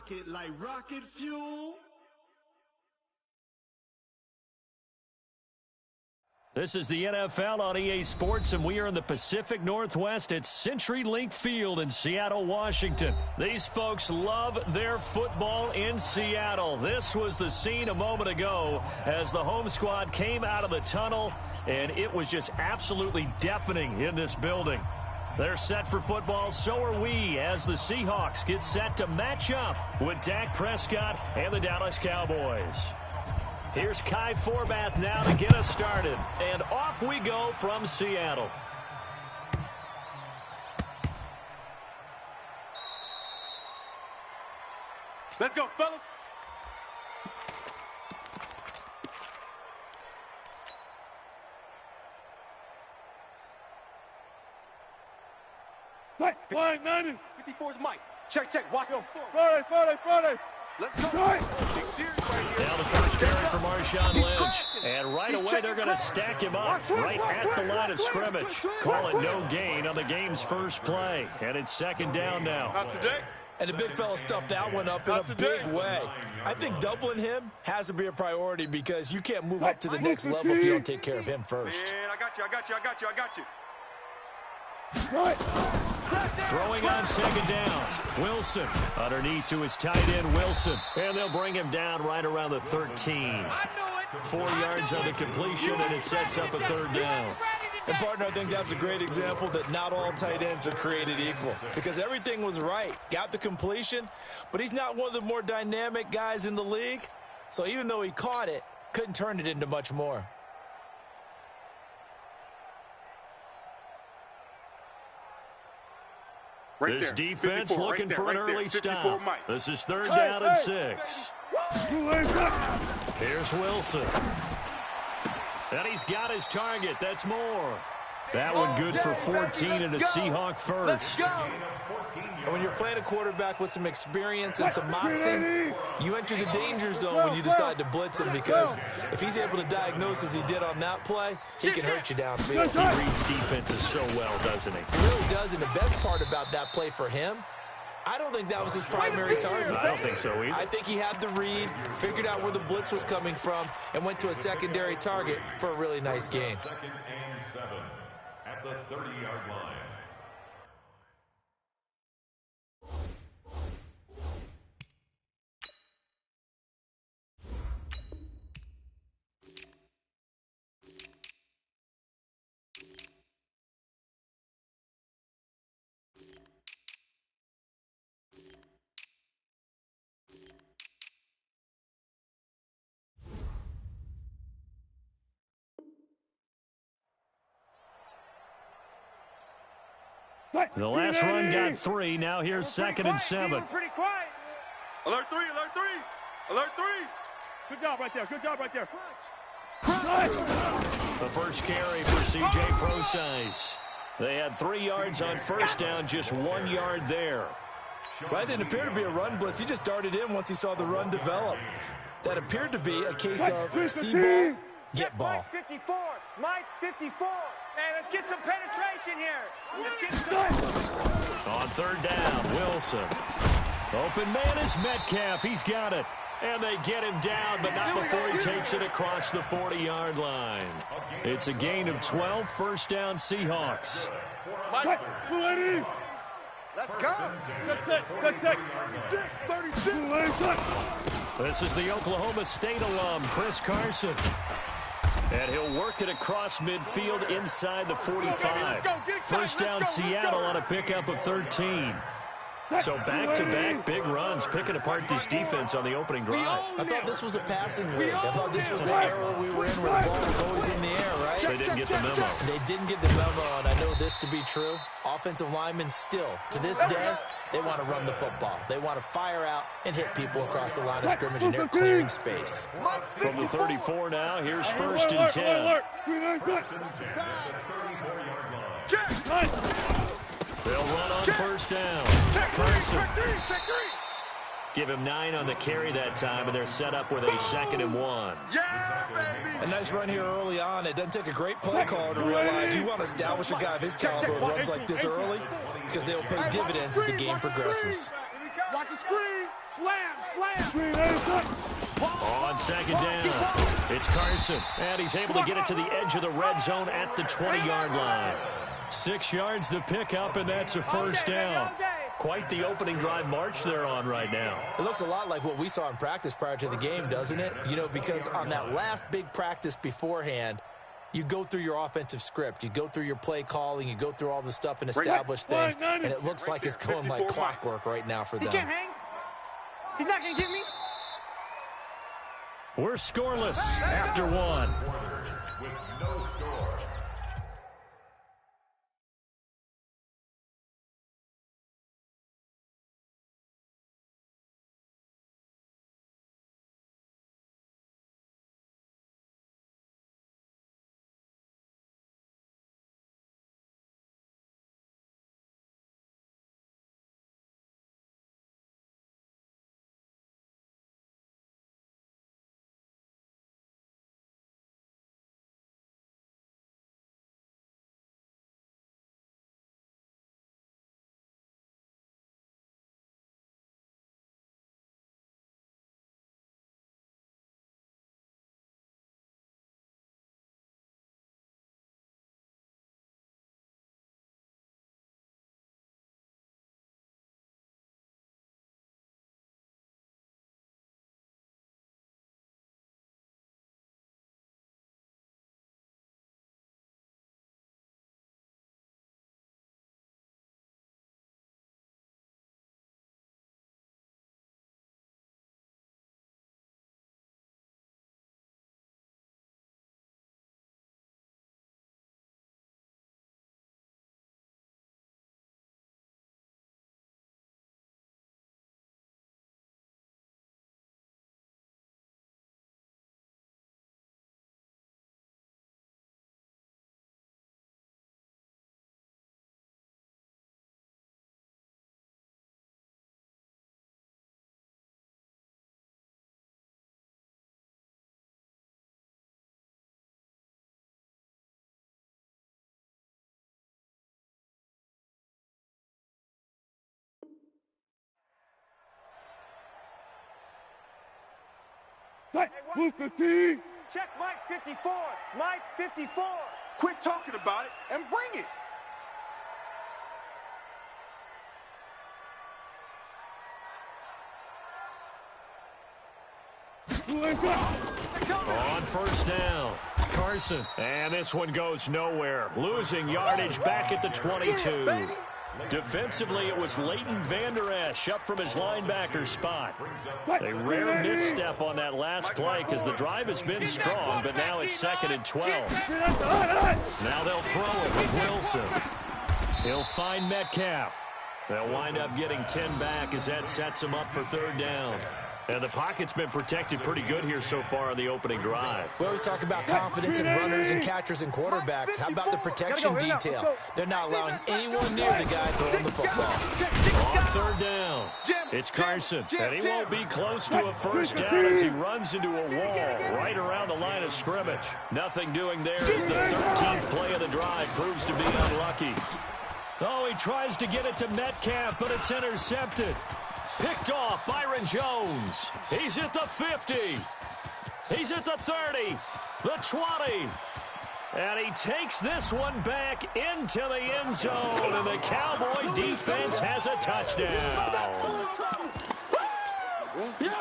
rocket like rocket fuel. This is the NFL on EA Sports, and we are in the Pacific Northwest at CenturyLink Field in Seattle, Washington. These folks love their football in Seattle. This was the scene a moment ago as the home squad came out of the tunnel, and it was just absolutely deafening in this building. They're set for football, so are we, as the Seahawks get set to match up with Dak Prescott and the Dallas Cowboys. Here's Kai Forbath now to get us started. And off we go from Seattle. Let's go, fellas. Flying 90. 54's Mike. Check. Watch him. Friday. Let's go. Big series right here. Now the first carry for Marshawn Lynch. And right away they're going to stack him up right at the line of scrimmage. Call it no gain on the game's first play. And it's second down now. Not today. And the big fella stuffed that one up in a big way. I think doubling him has to be a priority because you can't move up to the next level if you don't take care of him first. Man, I got you. Throwing on second down. Wilson underneath to his tight end, Wilson. And they'll bring him down right around the 13. 4 yards on the completion, and it sets up a third down. And, partner, I think that's a great example that not all tight ends are created equal because everything was right. Got the completion, but he's not one of the more dynamic guys in the league. So even though he caught it, couldn't turn it into much more. This defense looking for an early stop. This is third down and 6. Here's Wilson. And he's got his target. That's more. That one good for 14 and a Seahawk first. And when you're playing a quarterback with some experience and some moxie, you enter the danger zone when you decide to blitz him because if he's able to diagnose as he did on that play, he can hurt you downfield. He reads defenses so well, doesn't he? He really does, and the best part about that play for him, I don't think that was his primary target. I don't think so either. I think he had the read, figured out where the blitz was coming from, and went to a secondary target for a really nice gain. 2nd and 7 at the 30-yard line. The last run got 3. Now here's 2nd and 7. Pretty quiet. Alert 3. Good job right there. The first carry for C.J. Procise. They had 3 yards on first down, just 1 yard there. That didn't appear to be a run blitz. He just darted in once he saw the run develop. That appeared to be a case of see ball, get ball. Mike 54. Hey, let's get some penetration here. Let's get On third down, Wilson. Open man is Metcalf. He's got it. And they get him down, but not before he takes it across the 40-yard line. It's a gain of 12, first down Seahawks. Let's go. Good take. 36. This is the Oklahoma State alum, Chris Carson. And he'll work it across midfield inside the 45. First down Seattle on a pickup of 13. So back-to-back big runs, picking apart this defense on the opening drive. I thought this was a passing league. I thought this was the era we were in where the ball was always in the air, right? They didn't get the memo. They didn't get the memo, and I know this to be true. Offensive linemen still, to this day, they want to run the football. They want to fire out and hit people across the line of scrimmage, and they're clearing space. From the 34 now, here's 1st and 10. They'll run on first down. Carson. Check 3. Give him 9 on the carry that time, and they're set up with a 2nd and 1. Yeah, baby. A nice run here early on. It doesn't take a great play call to realize you want to establish a guy of his caliber who runs like this early because they will pay dividends as the game progresses. Watch the screen. Slam. On second down, it's Carson, and he's able to get it to the edge of the red zone at the 20-yard line. 6 yards the pickup, and that's a first down. Quite the opening drive march they're on right now. It looks a lot like what we saw in practice prior to the game, doesn't it? You know, because on that last big practice beforehand, you go through your offensive script. You go through your play calling. You go through all the stuff and establish things. And it looks like it's going like clockwork right now for them. He can't hang. He's not going to get me. We're scoreless after one. With no score. Check Mike 54. Mike 54. Quit talking about it and bring it. On first down, Carson. And this one goes nowhere. Losing yardage back at the 22. Defensively, it was Leighton Vander Esch up from his linebacker spot. A rare misstep on that last play because the drive has been strong, but now it's 2nd and 12. Now they'll throw it with Wilson. He'll find Metcalf. They'll wind up getting 10 back as that sets them up for 3rd down. And the pocket's been protected pretty good here so far on the opening drive. We always talk about confidence in runners and catchers and quarterbacks. How about the protection detail? They're not allowing anyone near the guy throwing the football. On 3rd down, it's Carson. And he won't be close to a first down as he runs into a wall right around the line of scrimmage. Nothing doing there as the 13th play of the drive proves to be unlucky. Oh, he tries to get it to Metcalf, but it's intercepted. Picked off Byron Jones. He's at the 50. He's at the 30, the 20. And he takes this one back into the end zone, and the Cowboy defense has a touchdown.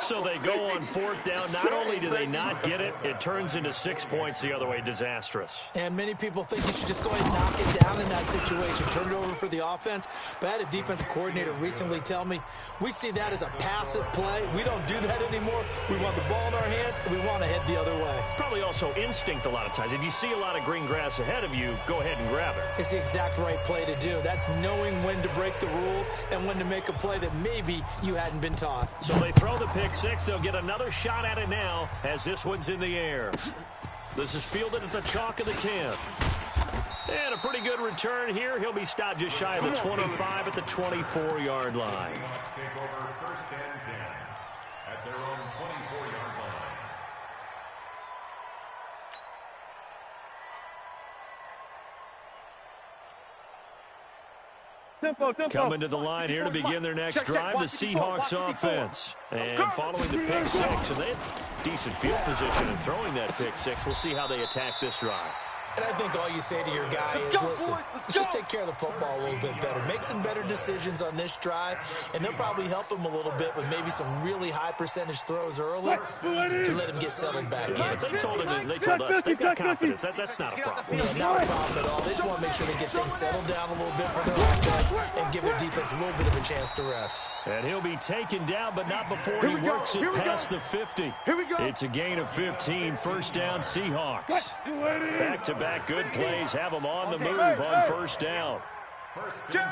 So they go on 4th down. Not only do they not get it, it turns into 6 points the other way. Disastrous. And many people think you should just go ahead and knock it down in that situation. Turn it over for the offense. But I had a defensive coordinator recently tell me, we see that as a passive play. We don't do that anymore. We want the ball in our hands, and we want to head the other way. It's probably also instinct a lot of times. If you see a lot of green grass ahead of you, go ahead and grab it. It's the exact right play to do. That's knowing when to break the rules and when to make a play that maybe you hadn't been taught. So they throw the pick six. They'll get another shot at it now as this one's in the air. This is fielded at the chalk of the 10. And a pretty good return here. He'll be stopped just shy of the 25 at the 24-yard line. Take over 1st and 10 at their own 24-yard line. Coming to the line here to begin their next drive, the Seahawks offense. And following the pick six, and they had decent field position in throwing that pick six. We'll see how they attack this drive. And I think all you say to your guy is, listen, just take care of the football a little bit better. Make some better decisions on this drive, and they'll probably help him a little bit with maybe some really high percentage throws early to let him get settled back in. They told us they've got confidence. That's not a problem. Yeah, not a problem at all. They just want to make sure they get things settled down a little bit for their offense and give their defense a little bit of a chance to rest. And he'll be taken down, but not before he works it past the 50. It's a gain of 15, first down Seahawks. Back-to-back good plays have them on the move on first down. Here's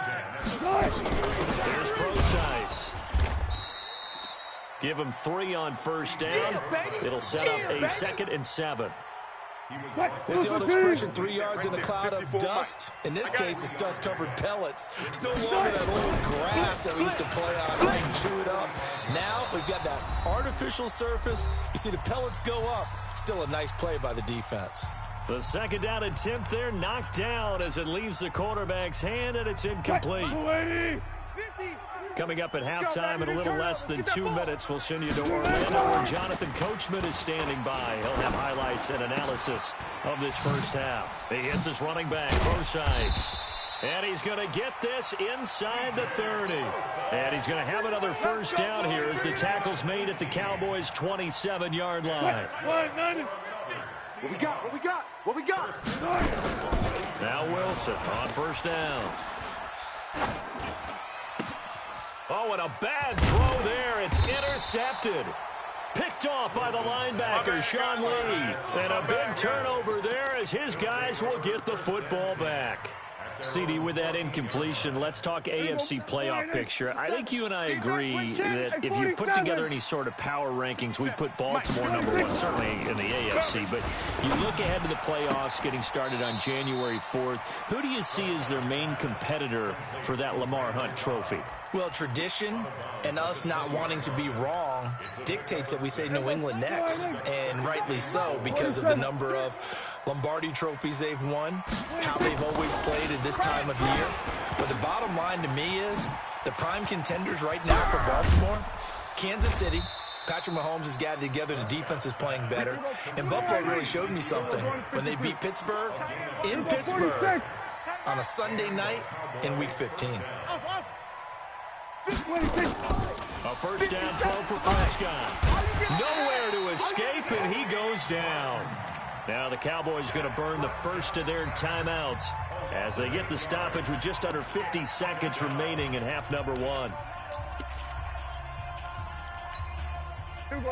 Procise. Give him 3 on first down. It'll set up a 2nd and 7. It's the old expression, 3 yards in a cloud of dust. In this case, it's dust-covered pellets. It's no longer that old grass that we used to play on and chew it up. Now we've got that artificial surface. You see the pellets go up. Still a nice play by the defense. The second down attempt there knocked down as it leaves the quarterback's hand, and it's incomplete. Coming up at halftime in a little less than 2 minutes, we'll send you to Orlando, where Jonathan Coachman is standing by. He'll have highlights and analysis of this first half. He hits his running back, Procise. And he's going to get this inside the 30. And he's going to have another first down here as the tackle's made at the Cowboys' 27-yard line. What we got? What we got? What we got? Now Wilson on first down. Oh, and a bad throw there. It's intercepted. Picked off by the linebacker, Sean Lee. And a big turnover there as his guys will get the football back. CD, with that incompletion, let's talk AFC playoff picture. I think you and I agree that if you put together any sort of power rankings, we put Baltimore #1, certainly in the AFC. But you look ahead to the playoffs getting started on January 4th. Who do you see as their main competitor for that Lamar Hunt trophy? Well, tradition and us not wanting to be wrong dictates that we say New England next, and rightly so because of the number of Lombardi trophies they've won, how they've always played at this time of year. But the bottom line to me is the prime contenders right now for Baltimore, Kansas City. Patrick Mahomes has got it together. The defense is playing better. And Buffalo really showed me something when they beat Pittsburgh in Pittsburgh on a Sunday night in Week 15. A first down throw for Prescott. Nowhere to escape, and he goes down. Now the Cowboys going to burn the first of their timeouts as they get the stoppage with just under 50 seconds remaining in half number 1.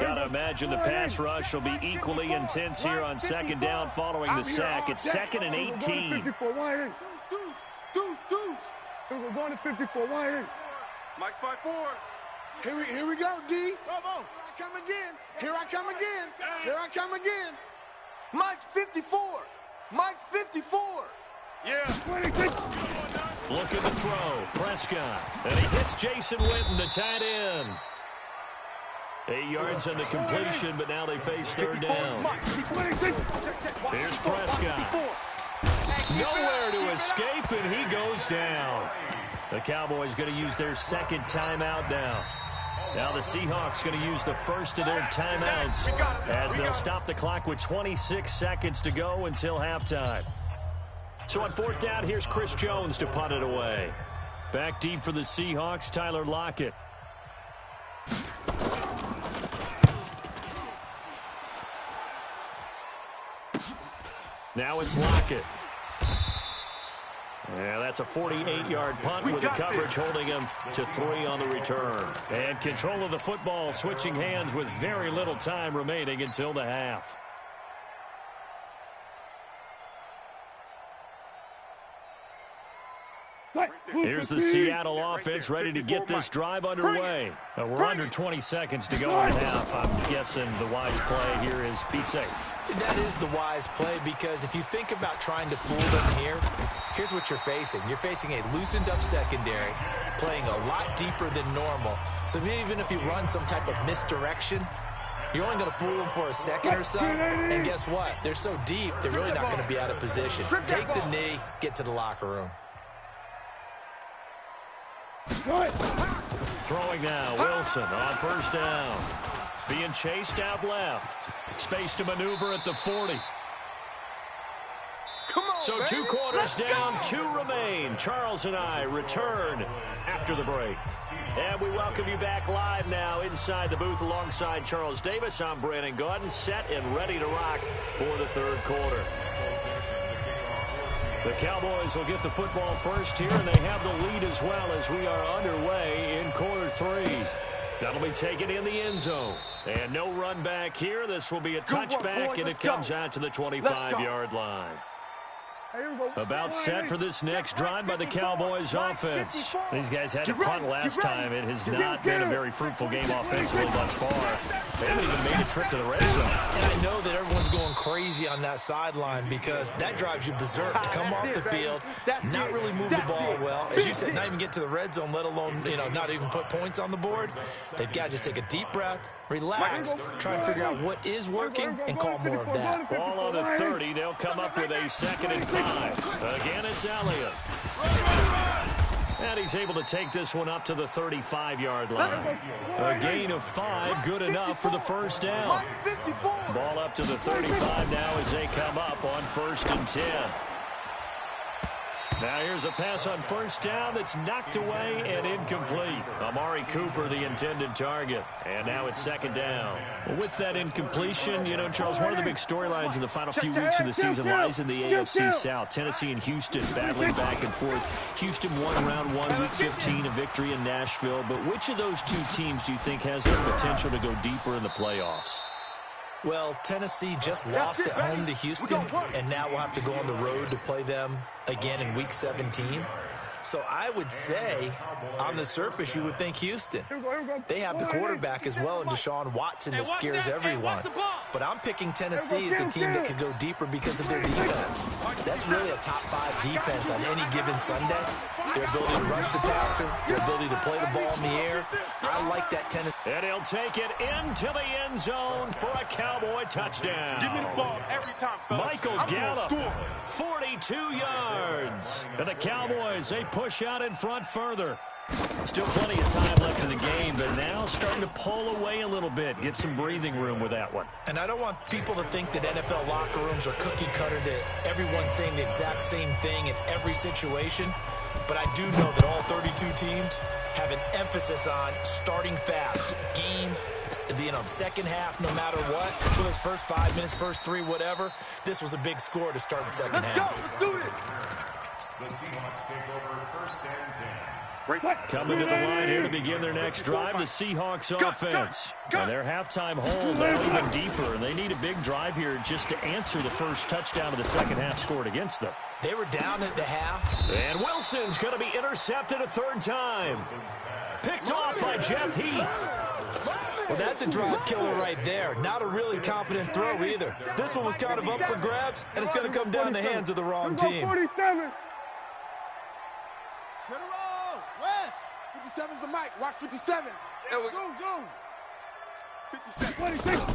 Got to imagine the pass rush will be equally intense here on second down following the sack. It's 2nd and 18. We're going to 54. Mike's 5-4. Here we go, D. Come on. Here I come again. Here I come again. Here I come again. Mike's 54. Mike's 54. Yeah. 26. Looking to throw. Prescott. And he hits Jason Witten, the tight end. 8 yards on the completion, but now they face third down. Here's Prescott. Nowhere to escape, and he goes down. The Cowboys going to use their second timeout now. Now the Seahawks going to use the first of their timeouts as they'll stop the clock with 26 seconds to go until halftime. So on fourth down, here's Chris Jones to punt it away. Back deep for the Seahawks, Tyler Lockett. Now it's Lockett. Yeah, that's a 48-yard punt with the coverage holding him to 3 on the return. And control of the football, switching hands with very little time remaining until the half. Here's the Seattle offense ready to get this drive underway. We're under 20 seconds to go in the half. I'm guessing the wise play here is be safe. That is the wise play because if you think about trying to fool them here, here's what you're facing. You're facing a loosened up secondary, playing a lot deeper than normal. So even if you run some type of misdirection, you're only going to fool them for a second or so. And guess what? They're so deep, they're really not going to be out of position. Take the knee, get to the locker room. Throwing now, Wilson on first down. Being chased out left. Space to maneuver at the 40. So 2 quarters down, 2 remain. Charles and I return after the break. And we welcome you back live now inside the booth alongside Charles Davis. I'm Brandon Gaudin, set and ready to rock for the third quarter. The Cowboys will get the football first here, and they have the lead as well as we are underway in quarter 3. That'll be taken in the end zone. And no run back here. This will be a touchback, and it comes out to the 25-yard line. About set for this next drive by the Cowboys offense. These guys had to punt last time. It has not been a very fruitful game offensively thus far. They haven't even made a trip to the red zone. And I know that everyone's going crazy on that sideline because that drives you berserk to come off the field, not really move the ball well. As you said, not even get to the red zone, let alone, not even put points on the board. They've got to just take a deep breath, relax, try and figure out what is working, and call more of that. Ball on the 30. They'll come up with a 2nd and 5. Again, it's Elliott. And he's able to take this one up to the 35-yard line. A gain of 5, good enough for the first down. Ball up to the 35 now as they come up on 1st and 10. Now here's a pass on first down that's knocked away and incomplete. Amari Cooper, the intended target. And now it's 2nd down. With that incompletion, Charles, one of the big storylines in the final few weeks of the season lies in the AFC South. Tennessee and Houston battling back and forth. Houston won round 1, week 15, a victory in Nashville. But which of those 2 teams do you think has the potential to go deeper in the playoffs? Well, Tennessee just lost at home to Houston, and now we'll have to go on the road to play them again in Week 17. So I would say, on the surface, you would think Houston. They have the quarterback as well in Deshaun Watson that scares everyone. But I'm picking Tennessee as the team that could go deeper because of their defense. That's really a top 5 defense on any given Sunday. Their ability to rush the passer, their ability to play the ball in the air. I like that Tennessee. And he'll take it into the end zone for a Cowboy touchdown. Give me the ball every time, fellas. Michael Gallup, 42 yards. And the Cowboys, they push out in front further. Still plenty of time left in the game, but now starting to pull away a little bit. Get some breathing room with that one. And I don't want people to think that NFL locker rooms are cookie cutter, that everyone's saying the exact same thing in every situation. But I do know that all 32 teams have an emphasis on starting fast. Game, the second half, no matter what. For those first 5 minutes, first 3, whatever. This was a big score to start the second half. Let's do it. The Seahawks take over 1st and 10. Coming to the line here to begin their next drive, the Seahawks offense. And their halftime hold now even deeper, and they need a big drive here just to answer the first touchdown of the second half scored against them. They were down at the half. And Wilson's going to be intercepted a 3rd time. Picked off by Jeff Heath. Well, that's a drop killer right there. Not a really confident throw either. This one was kind of up for grabs, and it's going to come down the hands of the wrong team. 47. Get a roll. West. 57's the mic. Watch 57. Zoom. 57.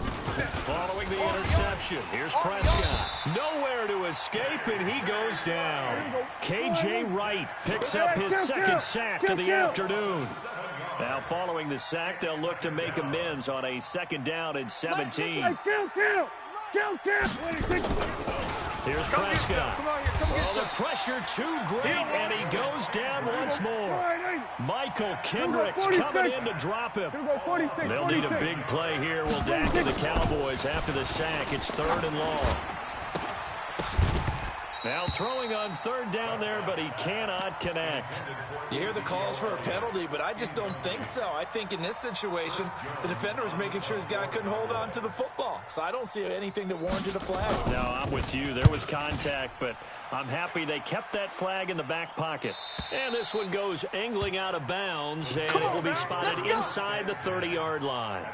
Following the interception, here's Prescott. Nowhere to escape, and he goes down. K.J. Wright picks up his 2nd sack of the afternoon. Now, following the sack, they'll look to make amends on a 2nd down and 17. Here's Prescott. Oh, the pressure too great, and he goes down once more. Michael Kendricks coming in to drop him. They'll need a big play here. Will Dak and the Cowboys after the sack. It's 3rd and long. Now throwing on 3rd down there, but he cannot connect. You hear the calls for a penalty, but I just don't think so. I think in this situation, the defender was making sure his guy couldn't hold on to the football. So I don't see anything that warranted a flag. No, I'm with you. There was contact, but I'm happy they kept that flag in the back pocket. And this one goes angling out of bounds, and it will be spotted inside the 30-yard line.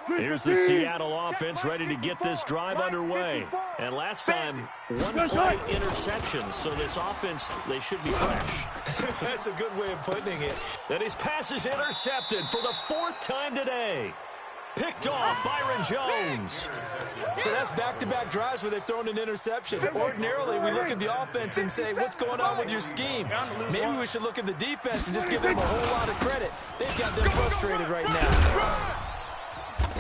Here's the Seattle offense ready to get this drive underway. And last time, 1 play interception, so this offense, they should be fresh. That's a good way of putting it. And his pass is intercepted for the 4th time today. Picked off Byron Jones. So that's back-to-back drives where they've thrown an interception. Ordinarily, we look at the offense and say, what's going on with your scheme? Maybe we should look at the defense and just give them a whole lot of credit. They've got them frustrated right now.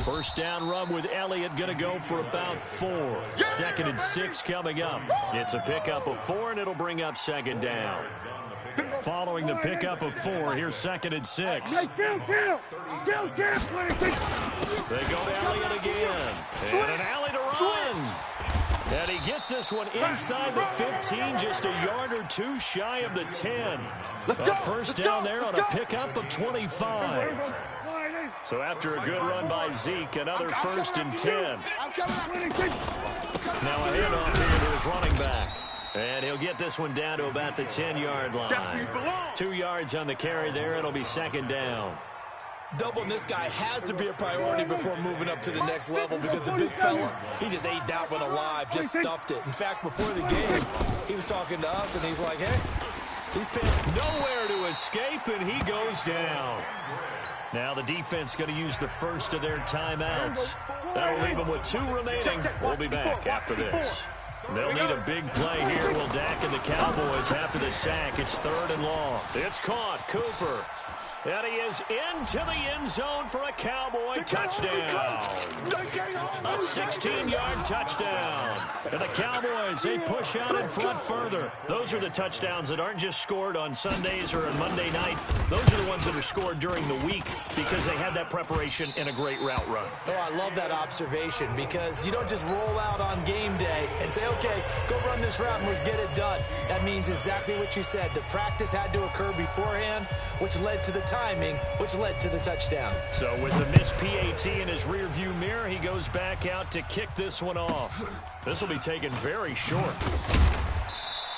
First down run with Elliott going to go for about 4. 2nd and 6 coming up. It's a pickup of 4, and it'll bring up 2nd down. Following the pickup of 4, here's 2nd and 6. They go to Elliott again. And an alley to run. And he gets this one inside the 15, just a yard or 2 shy of the 10. A first down there on a pickup of 25. So after a good run by Zeke, another 1st and 10. Now a handoff here to his running back. And he'll get this one down to about the 10-yard line. 2 yards on the carry there. It'll be 2nd down. Doubling this guy has to be a priority before moving up to the next level because the big fella, he just ate that one alive, just stuffed it. In fact, before the game, he was talking to us, and he's like, hey, he's pinned. Nowhere to escape, and he goes down. Now the defense going to use the first of their timeouts. That'll leave them with 2 remaining. We'll be back after this. They'll need a big play here. Will Dak and the Cowboys after the sack. It's 3rd and long. It's caught. Cooper. And he is into the end zone for a Cowboy touchdown. A 16-yard touchdown. And the Cowboys, they push out in front further. Those are the touchdowns that aren't just scored on Sundays or on Monday night. Those are the ones that are scored during the week because they had that preparation and a great route run. Oh, I love that observation because you don't just roll out on game day and say, okay, go run this route and let's get it done. That means exactly what you said. The practice had to occur beforehand, which led to the timing, which led to the touchdown. So with the missed PAT in his rearview mirror, he goes back out to kick this one off. This will be taken very short.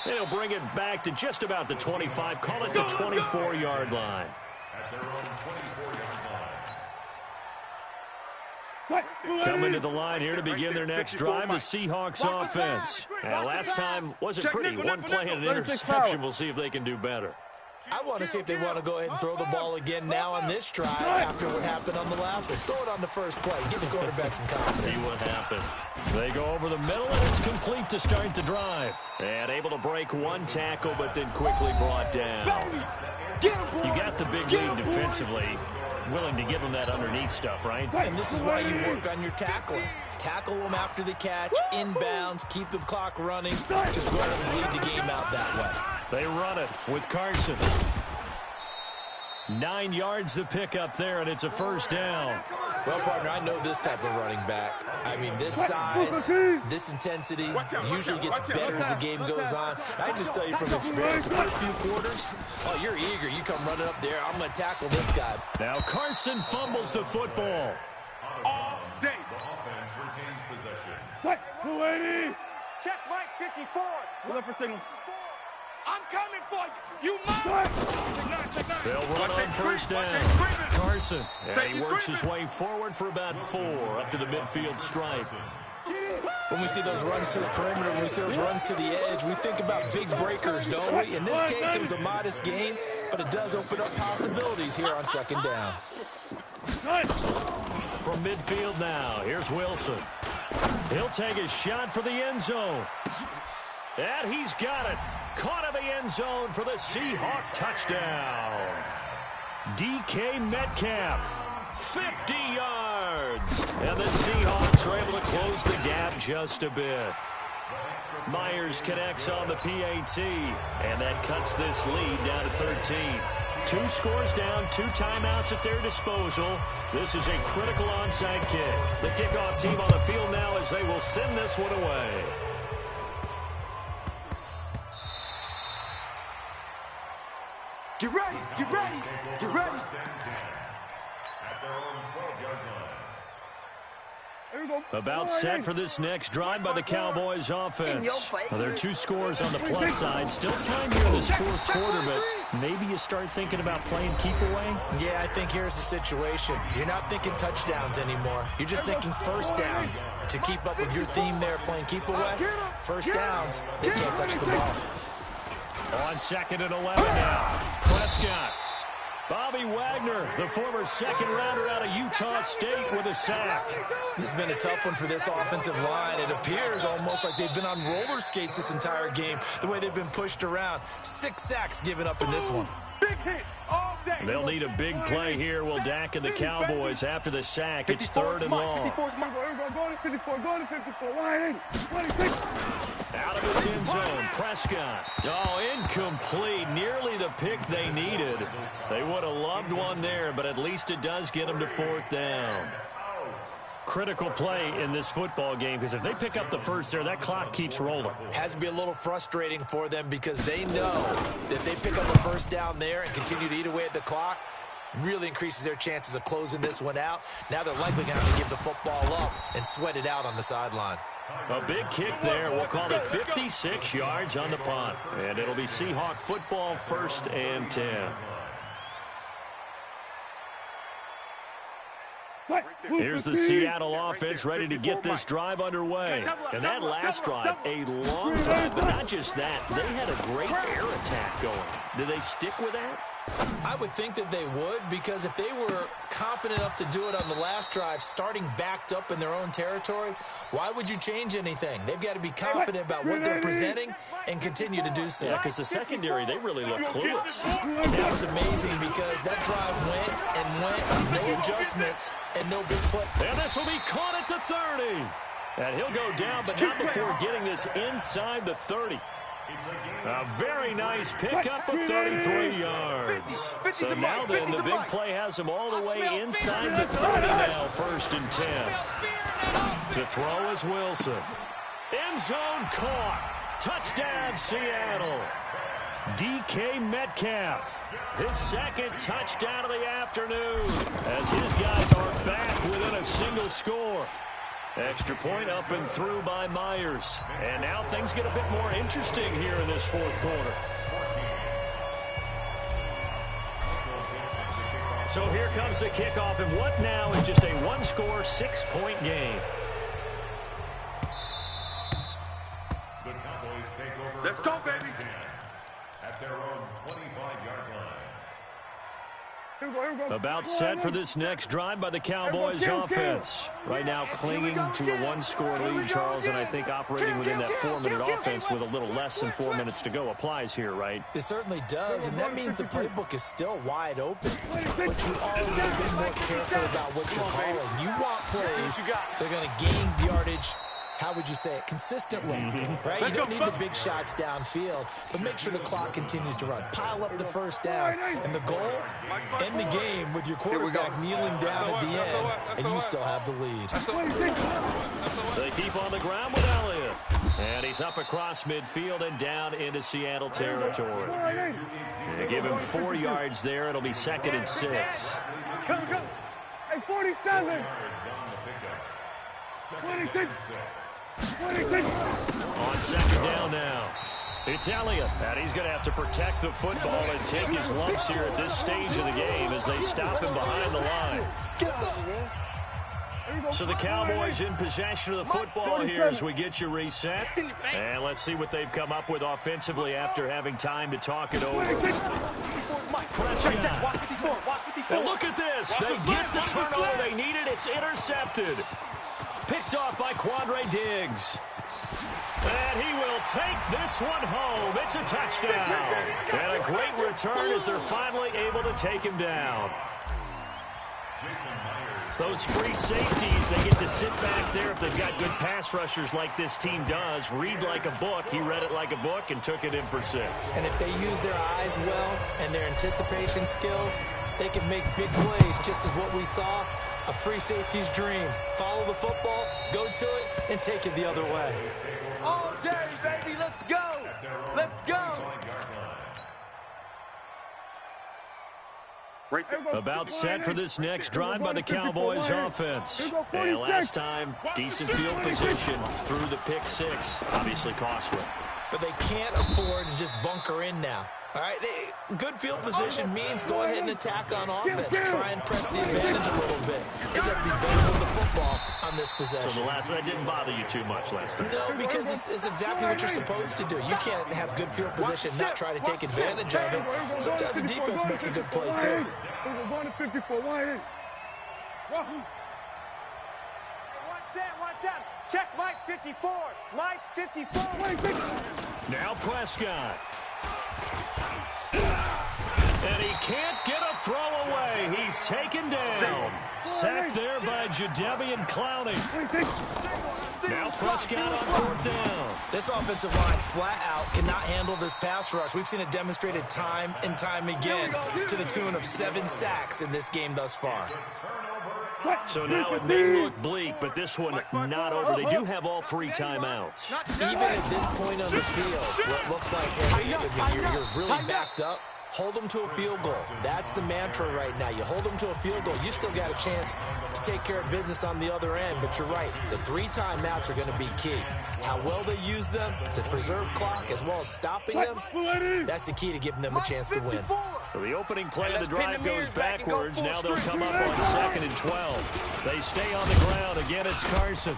And he'll bring it back to just about the 25, call it the 24-yard line. At their own 24-yard line. Coming to the line here to begin their next drive, the Seahawks offense. And last time wasn't pretty. One play and an interception. We'll see if they can do better. I want to see if they want to go ahead and throw the ball again now on this drive after what happened on the last one. Throw it on the first play. Give the quarterback some confidence. See what happens. They go over the middle, and it's complete to start the drive. And able to break one tackle, but then quickly brought down. You got the big lead defensively. Willing to give them that underneath stuff, right? And this is why you work on your tackling. Tackle them after the catch, inbounds, keep the clock running. Just go ahead and lead the game out that way. They run it with Carson. 9 yards to pick up there, and it's a first down. Well, partner, I know this type of running back. I mean, this size, this intensity usually gets better as the game goes on. I just tell you from experience, the first few quarters, oh, you're eager. You come running up there. I'm going to tackle this guy. Now Carson fumbles the football. All day. The offense retains possession. Check Mike 54. Look for signals. I'm coming for you. You must. Check nine. They'll run on first down. Carson. And he works his way forward for about 4 up to the midfield stripe. When we see those runs to the perimeter, when we see those runs to the edge, we think about big breakers, don't we? In this case, it was a modest gain, but it does open up possibilities here on second down. From midfield now, here's Wilson. He'll take a shot for the end zone. And he's got it. Caught in the end zone for the Seahawk touchdown. DK Metcalf, 50 yards. And the Seahawks are able to close the gap just a bit. Myers connects on the PAT, and that cuts this lead down to 13. 2 scores down, 2 timeouts at their disposal. This is a critical onside kick. The kickoff team on the field now as they will send this one away. Get ready. Get ready. Get ready. At their own 12-yard line. About set for this next drive by the Cowboys offense. Well, there are 2 scores on the plus side. Still time here in this 4th quarter, but maybe you start thinking about playing keep away? Yeah, I think here's the situation. You're not thinking touchdowns anymore. You're just thinking first downs. To keep up with your theme there, playing keep away, first downs, they can't touch the ball. On 2nd and 11 now. Prescott. Bobby Wagner, the former second-rounder out of Utah State, with a sack. This has been a tough one for this offensive line. It appears almost like they've been on roller skates this entire game, the way they've been pushed around. 6 sacks given up in this one. Big hit all day. They'll need a big play here. Will Dak and the Cowboys after the sack. It's 3rd and long. 54, 26. Out of his end zone, Prescott. Oh, incomplete. Nearly the pick they needed. They would have loved one there, but at least it does get them to 4th down. Critical play in this football game, because if they pick up the first there, that clock keeps rolling. Has to be a little frustrating for them because they know that they pick up a first down there and continue to eat away at the clock, really increases their chances of closing this one out. Now they're likely going to have to give the football up and sweat it out on the sideline. A big kick there. We'll call it 56 yards on the punt. And it'll be Seahawk football, 1st and 10. Here's the Seattle offense ready to get this drive underway. And that last drive, a long drive, but not just that. They had a great air attack going. Did they stick with that? I would think that they would, because if they were confident enough to do it on the last drive, starting backed up in their own territory, why would you change anything? They've got to be confident about what they're presenting and continue to do so. Yeah, because the secondary, they really look clueless. That was amazing because that drive went, no adjustments, and no big play. And this will be caught at the 30. And he'll go down, but not before getting this inside the 30. A very nice pickup of 33 yards. So now then, the big play has him all the way inside the 30 now, 1st and 10. To throw is Wilson. End zone caught. Touchdown, Seattle. DK Metcalf, his 2nd touchdown of the afternoon, as his guys are back within a single score. Extra point up and through by Myers. And now things get a bit more interesting here in this 4th quarter. So here comes the kickoff, and what now is just a 1-score, 6-point game. The Cowboys take over. Let's go, baby. At their own 25-yard line. About set for this next drive by the Cowboys offense. Right now clinging to a 1-score lead, Charles, and I think operating within that 4-minute offense with a little less than 4 minutes to go applies here, right? It certainly does, and that means the playbook is still wide open. But you are a little bit more careful about what you're calling. You want plays, they're going to gain yardage, how would you say it, consistently, right? You don't need the big shots downfield, but make sure the clock continues to run. Pile up the first downs, and the goal, end the game with your quarterback kneeling down at the end, and you still have the lead. They keep on the ground with Elliott, and he's up across midfield and down into Seattle territory. They give him 4 yards there. It'll be 2nd and 6. Come. Hey, 47. 26. On 2nd down now. It's Elliott, and he's going to have to protect the football and take his lumps here at this stage of the game as they stop him behind the line. So the Cowboys in possession of the football here as we get you reset. And let's see what they've come up with offensively after having time to talk it over. Prescott. And look at this. They get the turnover they needed. It's intercepted. Picked off by Quandre Diggs. And he will take this one home. It's a touchdown. And a great return as they're finally able to take him down. Those free safeties, they get to sit back there if they've got good pass rushers like this team does. Read like a book. He read it like a book and took it in for 6. And if they use their eyes well and their anticipation skills, they can make big plays, just as what we saw. A free safety's dream. Follow the football, go to it, and take it the other way. All day, baby. Let's go. Let's go. About set for this next drive by the Cowboys offense. And last time, decent field position through the pick 6. Obviously costly. But they can't afford to just bunker in now. All right, good field position means go ahead and attack on offense. Try and press the advantage a little bit. They have to be better with the football on this possession. So the last one didn't bother you too much last time? No, because it's exactly what you're supposed to do. You can't have good field position, not try to take advantage of it. Sometimes the defense makes a good play, too. We're going to 54. One set. Check Mike 54. Mike 54. Now Prescott. And he can't get a throw away. He's taken down. Sacked there by Jadeveon Clowney. Now Prescott on fourth down. This offensive line flat out cannot handle this pass rush. We've seen it demonstrated time and time again to the tune of 7 sacks in this game thus far. So now it may look bleak, but this one not over. They do have all 3 timeouts. Even at this point on the field, where it looks like hey, you're really backed up, hold them to a field goal. That's the mantra right now. You hold them to a field goal. You still got a chance to take care of business on the other end, but you're right. The 3 timeouts are going to be key. How well they use them to preserve clock as well as stopping them, that's the key to giving them a chance to win. So the opening play of the drive goes backwards. Now they'll come up on 2nd and 12. They stay on the ground. Again, it's Carson.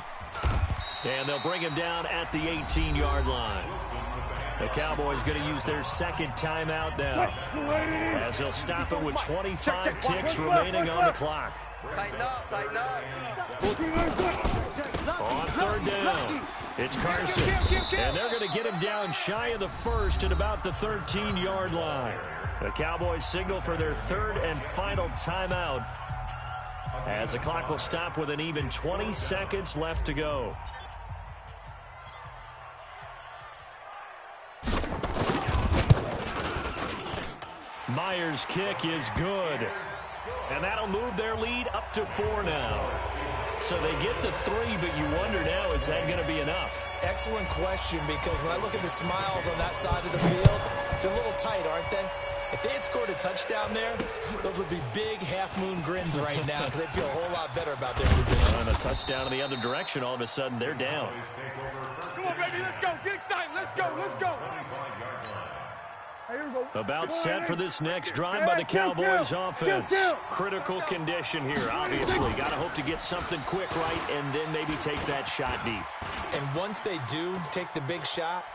And they'll bring him down at the 18-yard line. The Cowboys going to use their 2nd timeout now, as they'll stop it with 25 ticks remaining on the clock. Tighten up. On 3rd down, it's Carson. And they're going to get him down shy of the 1st at about the 13-yard line. The Cowboys signal for their 3rd and final timeout, as the clock will stop with an even 20 seconds left to go. Myers' kick is good. And that'll move their lead up to 4 now. So they get to 3, but you wonder now, is that going to be enough? Excellent question, because when I look at the smiles on that side of the field, they're a little tight, aren't they? If they had scored a touchdown there, those would be big half-moon grins right now, because they'd feel a whole lot better about their position. And a touchdown in the other direction, all of a sudden, they're down. Come on, baby, let's go. Get excited. Let's go. About set for this next drive by the Cowboys offense. Critical condition here, obviously. Got to hope to get something quick right and then maybe take that shot deep. And once they do take the big shot,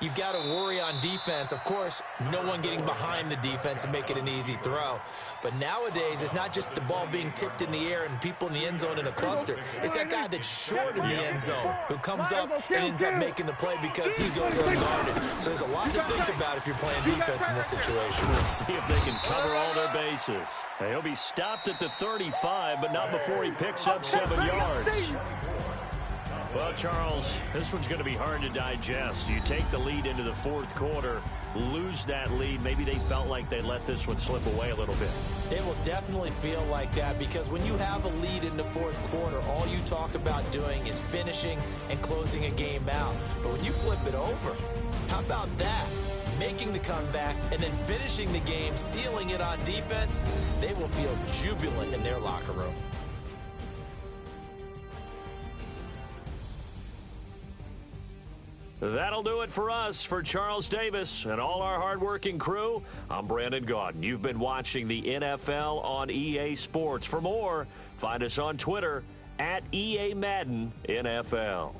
you've got to worry on defense. Of course, no one getting behind the defense and make it an easy throw. But nowadays, it's not just the ball being tipped in the air and people in the end zone in a cluster. It's that guy that's short of the end zone who comes up and ends up making the play because he goes unguarded. So there's a lot to think about if you're playing defense in this situation. We'll see if they can cover all their bases. He'll be stopped at the 35, but not before he picks up 7 yards. Well, Charles, this one's going to be hard to digest. You take the lead into the 4th quarter, lose that lead. Maybe they felt like they let this one slip away a little bit. It will definitely feel like that, because when you have a lead in the 4th quarter, all you talk about doing is finishing and closing a game out. But when you flip it over, how about that? Making the comeback and then finishing the game, sealing it on defense, they will feel jubilant in their locker room. That'll do it for us. For Charles Davis and all our hardworking crew, I'm Brandon Gaudin. You've been watching the NFL on EA Sports. For more, find us on Twitter at EA Madden NFL.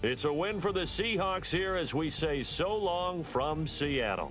It's a win for the Seahawks here as we say so long from Seattle.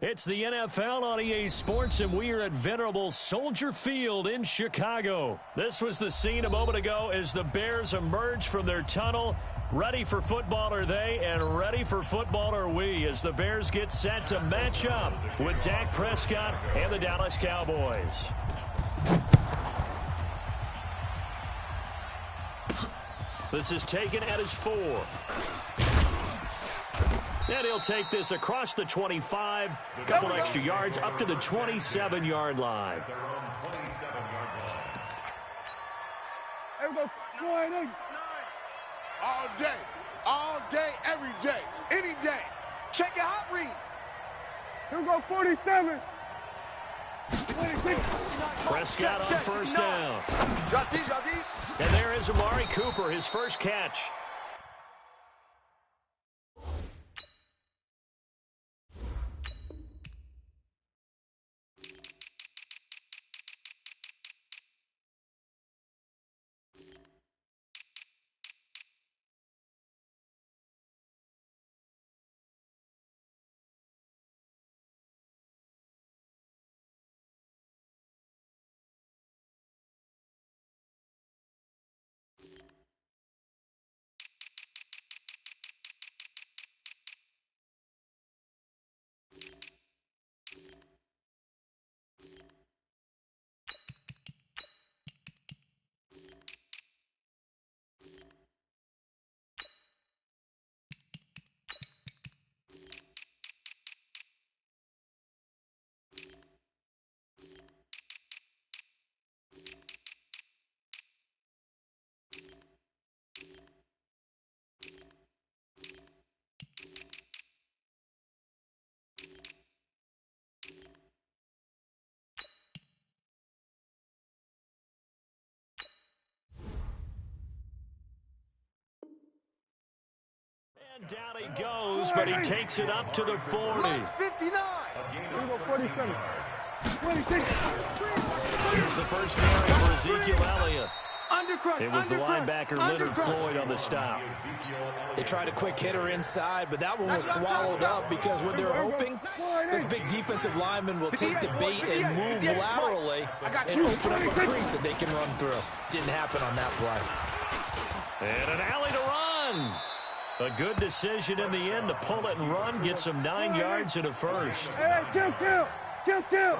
It's the NFL on EA Sports, and we are at venerable Soldier Field in Chicago. This was the scene a moment ago as the Bears emerged from their tunnel. Ready for football are they, and ready for football are we, as the Bears get set to match up with Dak Prescott and the Dallas Cowboys. This is taken at his 4. And he'll take this across the 25, a couple extra yards up to the 27-yard line. There we go. 20. All day, every day, any day. Check your hot read. Here we go, 47. 26. Prescott on first down. Drop these. And there is Amari Cooper, his first catch. And down he goes, but he takes it up to the 40. 59. 47. 26. Here's the first carry for Ezekiel Elliott. Undercrush. It was the linebacker Leonard Floyd on the stop. They tried a quick hitter inside, but that one was swallowed up because what they're hoping, this big defensive lineman will take the bait and move laterally and open up a crease that they can run through. Didn't happen on that play. And an alley to run. A good decision in the end to pull it and run, gets him 9 yards and a first. Hey, kill. Hey, kill.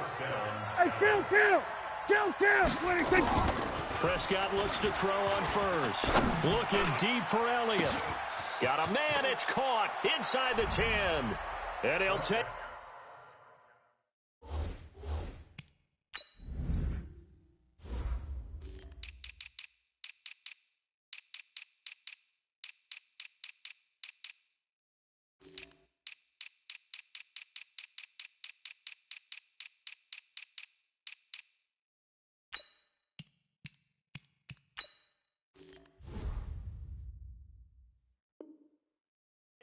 26. Prescott looks to throw on first. Looking deep for Elliott. Got a man, it's caught inside the 10. And he'll take...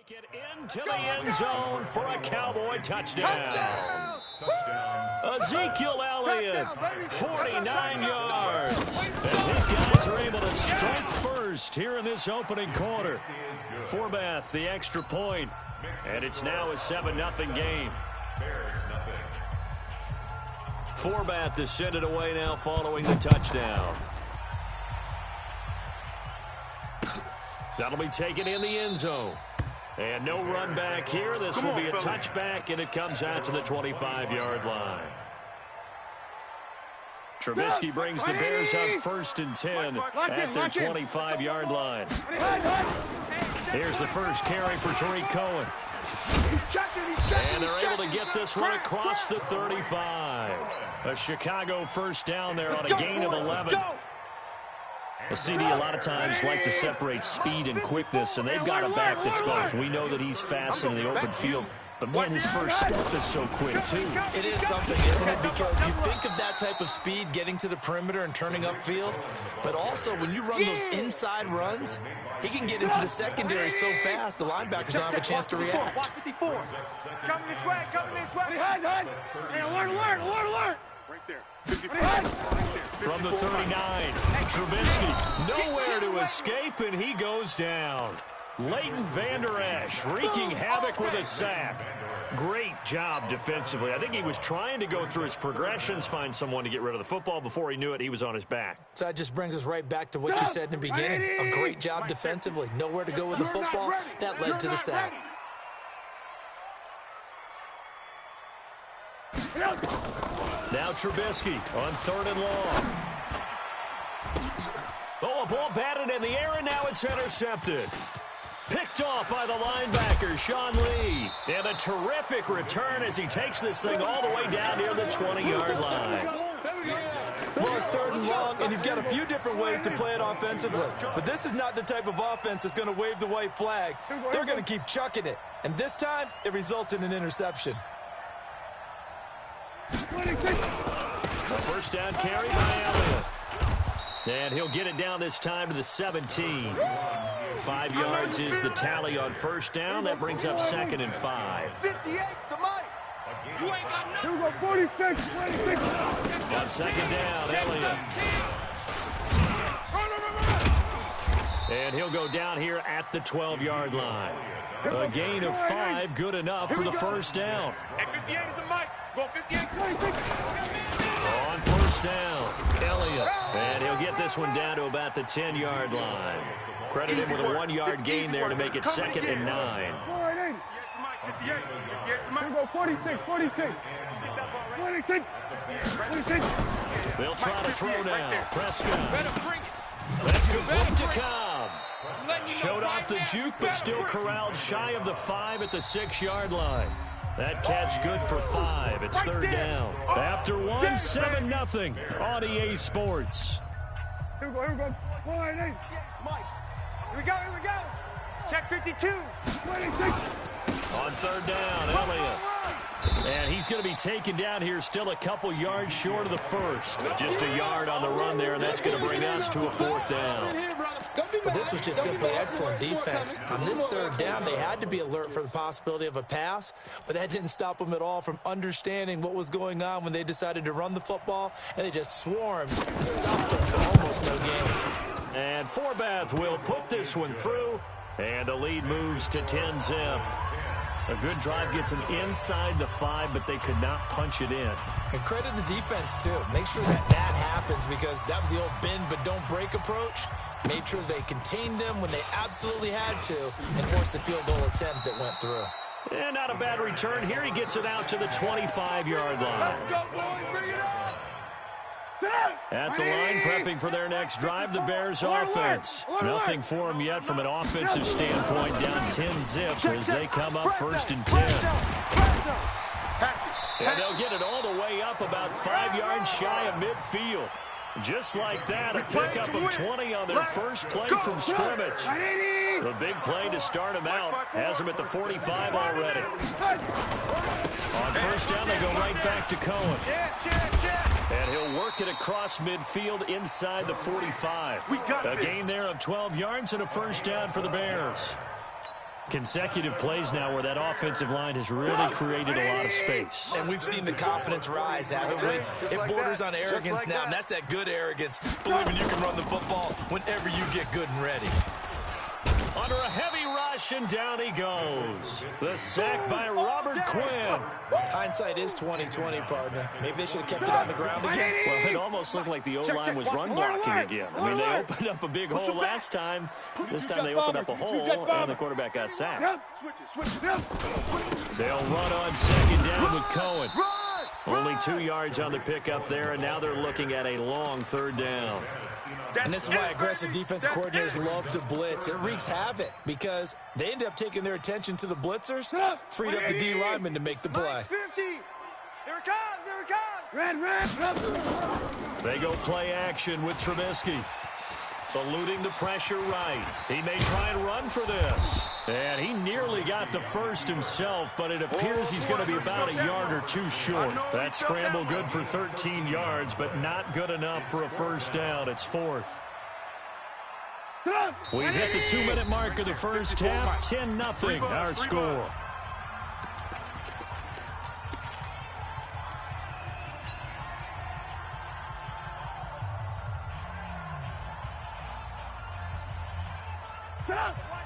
Get into the end zone for a Cowboy touchdown. Ezekiel Elliott, 49 yards. And his guys are able to strike first here in this opening quarter. Forbath, the extra point. And it's now a 7-0 game. Forbath to send it away now following the touchdown. That'll be taken in the end zone. And no run back here. This will be a touchback, and it comes out to the 25-yard line. Trubisky brings the Bears up 1st and 10 at their 25-yard line. Here's the first carry for Tariq Cohen. And they're able to get this one across the 35. A Chicago first down there on a gain of 11. The CD a lot of times like to separate speed and quickness, and they've got a back that's both. We know that he's fast in the open field, but man, his first step is so quick too. It is something, isn't it? Because you think of that type of speed getting to the perimeter and turning upfield, but also when you run those inside runs, he can get into the secondary so fast the linebackers don't have a chance to react. Watch 54. It's coming this way, Hey, alert. Right there. From the 39, Trubisky nowhere to escape, and he goes down. Leighton Vander Esch wreaking havoc with a sack. Great job defensively. I think he was trying to go through his progressions, find someone to get rid of the football. Before he knew it, he was on his back. So that just brings us right back to what you said in the beginning. A great job defensively. Nowhere to go with the football. That led to the sack. Now Trubisky on 3rd and long. Oh, a ball batted in the air, and now it's intercepted. Picked off by the linebacker, Sean Lee. And a terrific return as he takes this thing all the way down near the 20-yard line. Well, it's 3rd and long, and you've got a few different ways to play it offensively. But this is not the type of offense that's going to wave the white flag. They're going to keep chucking it. And this time, it results in an interception. A first down carry by Elliott. And he'll get it down this time to the 17. 5 yards is the tally on first down. That brings up 2nd and 5. 58 to Mike. You ain't got nothing. Here we go, 46, 26. On 2nd down, Elliott. And he'll go down here at the 12-yard line. A gain of 5, good enough for the first down. At 58 is a Mike. Go 58. 26. On first down, Elliott. And he'll get this one down to about the 10-yard line. Credit him with a 1-yard gain there to make it 2nd and 9. 58. Here we go, 46, 46. 26, 26. They'll try to throw now. Prescott. That's complete to Cobb. Showed off the juke, but still corralled shy of the 5 at the 6-yard line. That catch good for 5. It's 3rd down. After 1, 7-0 on EA Sports. Here we go. 48. Mike. Here we go. Check 52. 26. On 3rd down, Elliott. And he's going to be taken down here still a couple yards short of the first. Just a yard on the run there, and that's going to bring us to a 4th down. But this was just simply excellent defense. On this 3rd down, they had to be alert for the possibility of a pass, but that didn't stop them at all from understanding what was going on when they decided to run the football, and they just swarmed and stopped them for almost no gain. And Forbath will put this one through, and the lead moves to 10-zip. A good drive gets them inside the 5, but they could not punch it in. And credit the defense, too. Make sure that happens, because that was the old bend but don't break approach. Made sure they contained them when they absolutely had to and forced the field goal attempt that went through. And not a bad return here. He gets it out to the 25-yard line. Let's go, boys. Bring it on. At the line, prepping for their next drive, the Bears offense. Nothing for them yet from an offensive standpoint, down 10-zip as they come up 1st and 10. And they'll get it all the way up about 5 yards shy of midfield. Just like that, a pickup of 20 on their first play from scrimmage. The big play to start them out has them at the 45 already. On first down, they go right back to Cohen. And he'll work it across midfield inside the 45. A gain there of 12 yards and a first down for the Bears. Consecutive plays now where that offensive line has really created a lot of space. And we've seen the confidence rise, haven't we? It borders on arrogance now, and that's that good arrogance, believing you can run the football whenever you get good and ready. Under a heavy rush, and down he goes. The sack by Robert Quinn. Hindsight is 20/20, partner. Maybe they should have kept it on the ground again. Well, it almost looked like the O-line was run blocking again. I mean, they opened up a big hole last time. This time they opened up a hole, and the quarterback got sacked. They'll run on 2nd down with Cohen. Only 2 yards on the pickup there, and now they're looking at a long 3rd down. And this is why aggressive defensive coordinators love to blitz. It wreaks havoc because they end up taking their attention to the blitzers, freed up the D lineman to make the play. 50. Here it comes. Red. They go play action with Trubisky. Eluding the pressure right. He may try and run for this. And he nearly got the first himself, but it appears he's going to be about a yard or two short. That scramble good for 13 yards, but not good enough for a first down. It's 4th. We've hit the 2-minute mark of the first half. 10-0 our score.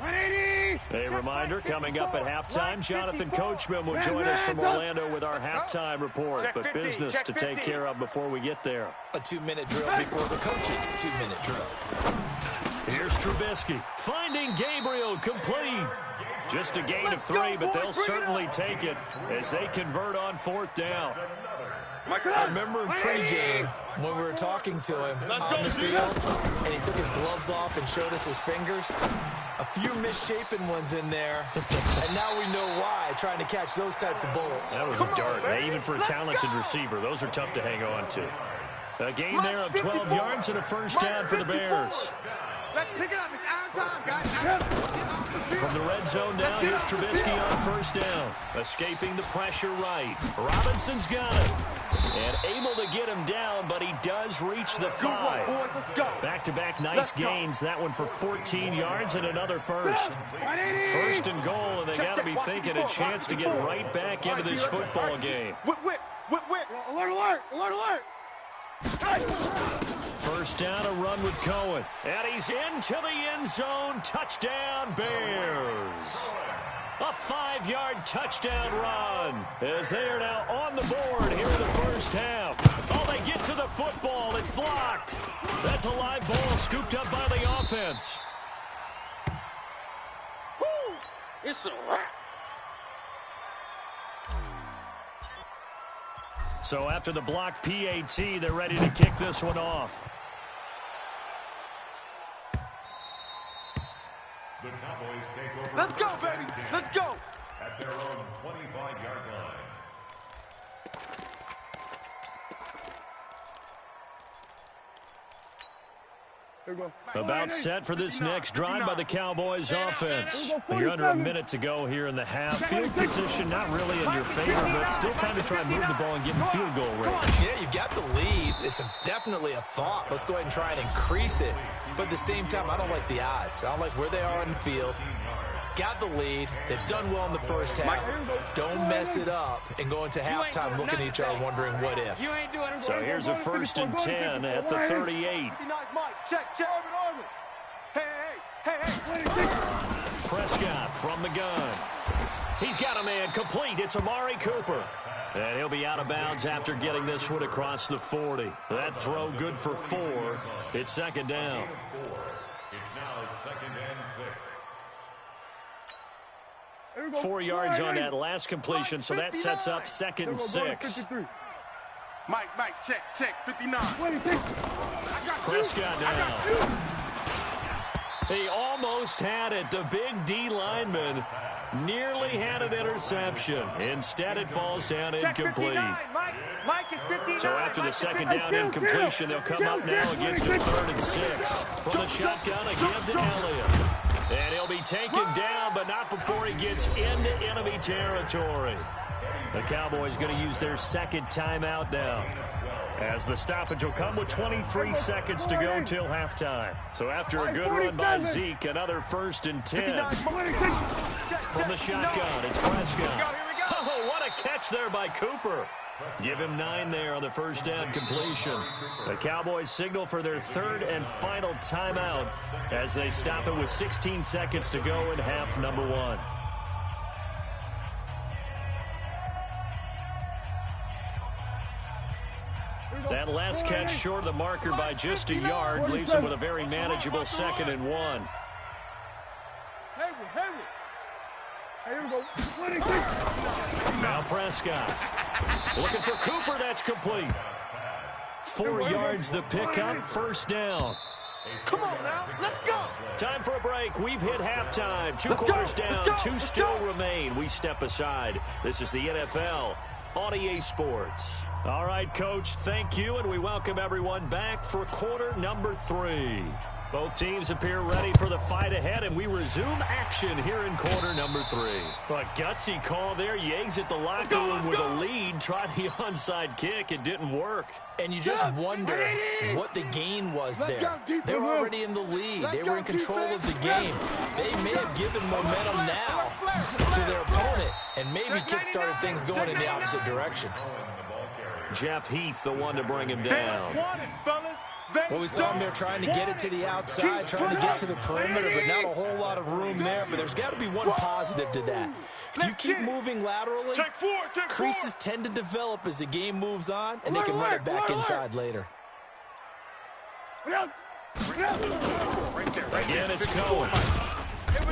A reminder, coming up at halftime, Jonathan Coachman will join us from Orlando with our halftime report. But business to take care of before we get there. A 2-minute drill before the coach's 2-minute drill. Here's Trubisky, finding Gabriel complete. Just a gain of 3, but they'll certainly take it as they convert on 4th down. I remember in pregame when we were talking to him on the field, and he took his gloves off and showed us his fingers. A few misshapen ones in there, and now we know why, trying to catch those types of bullets. That was a dart, even for a talented receiver. Those are tough to hang on to. A gain there of 12 yards and a first down for the Bears. Let's pick it up. It's our time, guys. From the red zone now, here's Trubisky on 1st down. Escaping the pressure right. Robinson's got it. And able to get him down, but he does reach the 5. Back-to-back nice gains. That one for 14 yards and another first. 1st and goal, and they got to be thinking a chance to get right back into this football game. Whip. Alert. 1st down, a run with Cohen. And he's into the end zone. Touchdown, Bears. A 5-yard touchdown run as they are now on the board here in the first half. Oh, they get to the football. It's blocked. That's a live ball scooped up by the offense. Woo! It's a wrap. So after the block PAT, they're ready to kick this one off. The Cowboys take over. Let's go, baby. Let's go. At their own 25-yard line. About set for this next drive by the Cowboys offense. You're under a minute to go here in the half. Field position not really in your favor, but still time to try and move the ball and get in field goal range. Yeah, you've got the lead. It's definitely a thought. Let's go ahead and try and increase it. But at the same time, I don't like the odds. I don't like where they are on the field. Got the lead. They've done well in the first half. Don't mess it up and go into halftime looking at each other wondering what if. So here's a 1st and 10 at the 38. Check. Hey. Prescott from the gun. He's got a man complete. It's Amari Cooper. And he'll be out of bounds after getting this one across the 40. That throw good for 4. It's 2nd down. It's now 2nd and 6. 4 yards on that last completion, so that sets up 2nd and 6. Mike, check, 59. Prescott now. He almost had it. The big D lineman nearly had an interception. Instead, it falls down incomplete. Mike is 59. So after the 2nd down incompletion, they'll come up now against a 3rd and 6. From the shotgun, again to Elliott. And he'll be taken down, but not before he gets into enemy territory. The Cowboys going to use their 2nd timeout now, as the stoppage will come with 23 seconds to go till halftime. So after a good run by Zeke, another 1st and 10. From the shotgun, it's Prescott. Oh, what a catch there by Cooper. Give him 9 there on the 1st down completion. The Cowboys signal for their 3rd and final timeout as they stop it with 16 seconds to go in half number 1. That last catch short of the marker by just a yard leaves them with a very manageable 2nd and 1. Now Prescott. Looking for Cooper. That's complete. 4 yards the pickup. 1st down. Come on now. Let's go. Time for a break. We've hit halftime. 2 quarters down. 2 still remain. We step aside. This is the NFL on EA Sports. All right, Coach, thank you, and we welcome everyone back for quarter number 3. Both teams appear ready for the fight ahead, and we resume action here in quarter number 3. A gutsy call there. Yates at the locker room with a lead, tried the onside kick. It didn't work. And you just wonder what the gain was there. They were already in the lead. They were in control of the game. They may have given momentum now to their opponent and maybe kick-started things going in the opposite direction. Jeff Heath, the one to bring him down. Well, we saw him there trying to get it to the outside, trying to get to the perimeter, but not a whole lot of room there. But there's got to be one positive to that. If you keep moving laterally, creases tend to develop as the game moves on, and they can run it back inside later. Again, it's Cohen.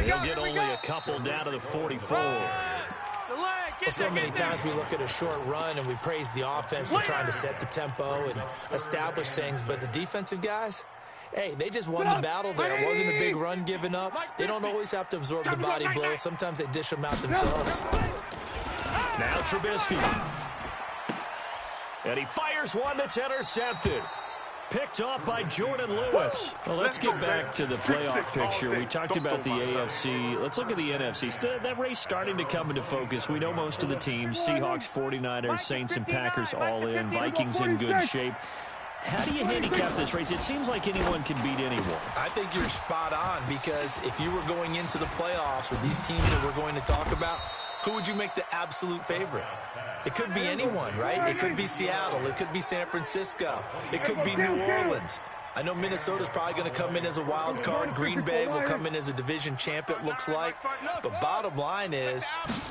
He'll get only a couple down to the 44. Well, so many times we look at a short run and we praise the offense for trying to set the tempo and establish things, but the defensive guys, hey, they just won the battle there. It wasn't a big run given up. They don't always have to absorb the body blows. Sometimes they dish them out themselves. Now Trubisky. And he fires one that's intercepted. Picked off by Jordan Lewis. Well, let's get back to the playoff picture. We talked about the AFC. Let's look at the NFC. That race starting to come into focus. We know most of the teams, Seahawks, 49ers, Saints, and Packers all in. Vikings in good shape. How do you handicap this race? It seems like anyone can beat anyone. I think you're spot on, because if you were going into the playoffs with these teams that we're going to talk about, who would you make the absolute favorite? It could be anyone, right? It could be Seattle. It could be San Francisco. It could be New Orleans. I know Minnesota's probably going to come in as a wild card. Green Bay will come in as a division champ, it looks like. But bottom line is,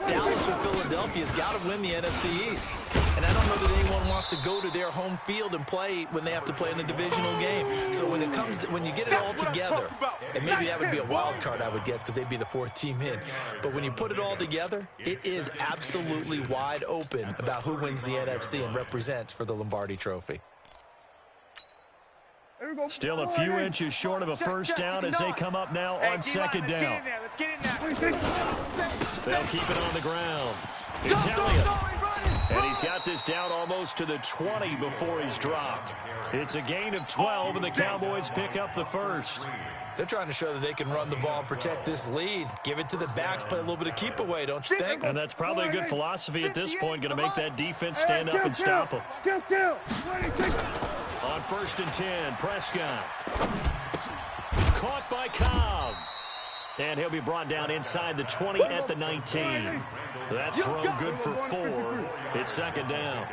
Dallas or Philadelphia's got to win the NFC East. And I don't know that anyone wants to go to their home field and play when they have to play in a divisional game. So when it comes to, when you get it all together, and maybe that would be a wild card, I would guess, because they'd be the fourth team in. But when you put it all together, it is absolutely wide open about who wins the NFC and represents for the Lombardi Trophy. Still a few inches short of a first down as they come up now on second down. They'll keep it on the ground. Italian. And he's got this down almost to the 20 before he's dropped. It's a gain of 12, and the Cowboys pick up the first. They're trying to show that they can run the ball and protect this lead. Give it to the backs, play a little bit of keep away, don't you think? And that's probably a good philosophy at this point, going to make that defense stand up and stop them. On 1st and 10, Prescott. Caught by Cobb. And he'll be brought down inside the 20 at the 19. That throw good for 4. It's second down.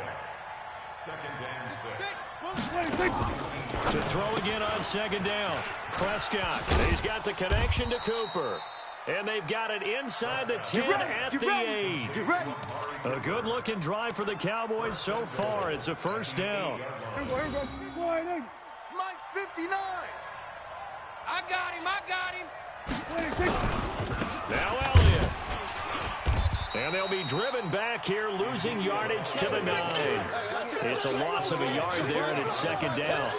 To throw again on second down. Prescott. He's got the connection to Cooper. And they've got it inside the 10 at the 8. A good-looking drive for the Cowboys so far. It's a first down. Mike's 59. I got him. Now Elliott. And they'll be driven back here, losing yardage to the 9. It's a loss of a yard there, and it's second down.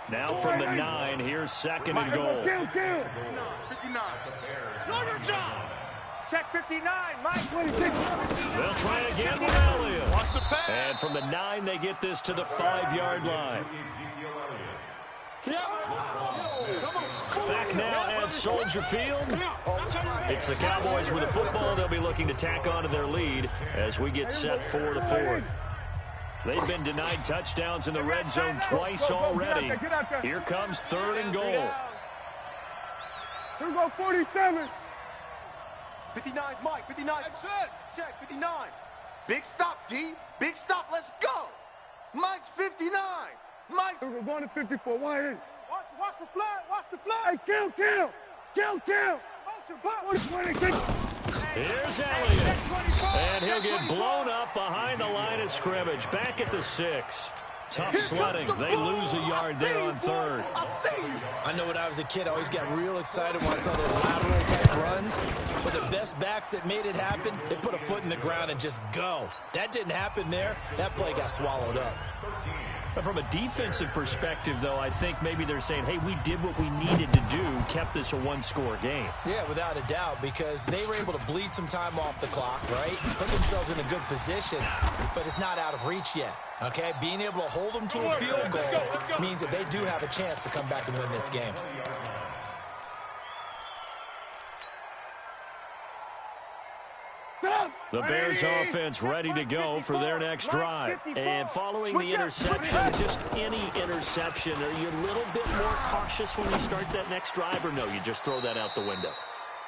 Now from the 9, here's second and goal. 59. Check 59, Mike. They'll try again with Elliott. Watch the pass. And from the 9, they get this to the 5-yard line. Back now at Soldier Field. It's the Cowboys with the football. They'll be looking to tack on to their lead as we get set for the 4th. They've been denied touchdowns in the red zone twice already. Here comes 3rd and goal. Here we go, 47. 59, Mike, 59. That's it. Check, 59. Big stop, D. Big stop, let's go. Mike's 59. Mike's... We're going to 54, wide in. Watch the flag, watch the flag. Hey, kill. Here's Elliott. And he'll get blown up behind the line of scrimmage. Back at the 6. Tough sledding. They lose a yard there on 3rd. I know when I was a kid, I always got real excited when I saw those lateral type runs. But the best backs that made it happen, they put a foot in the ground and just go. That didn't happen there. That play got swallowed up. From a defensive perspective, though, I think maybe they're saying, hey, we did what we needed to do, kept this a one-score game. Yeah, without a doubt, because they were able to bleed some time off the clock, right? Put themselves in a good position, but it's not out of reach yet, okay? Being able to hold them to a field goal means that they do have a chance to come back and win this game. The Bears offense ready to go for their next drive. And following the interception, just any interception, are you a little bit more cautious when you start that next drive, or no, you just throw that out the window?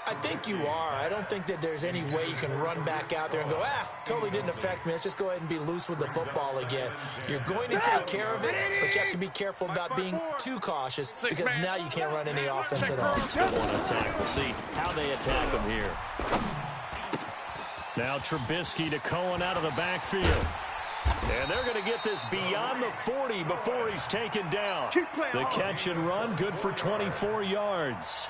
I think you are. I don't think that there's any way you can run back out there and go, totally didn't affect me. Let's just go ahead and be loose with the football again. You're going to take care of it, but you have to be careful about being too cautious because now you can't run any offense at all. Still want to attack. We'll see how they attack him here. Now Trubisky to Cohen out of the backfield. And they're going to get this beyond the 40 before he's taken down. The catch and run, good for 24 yards.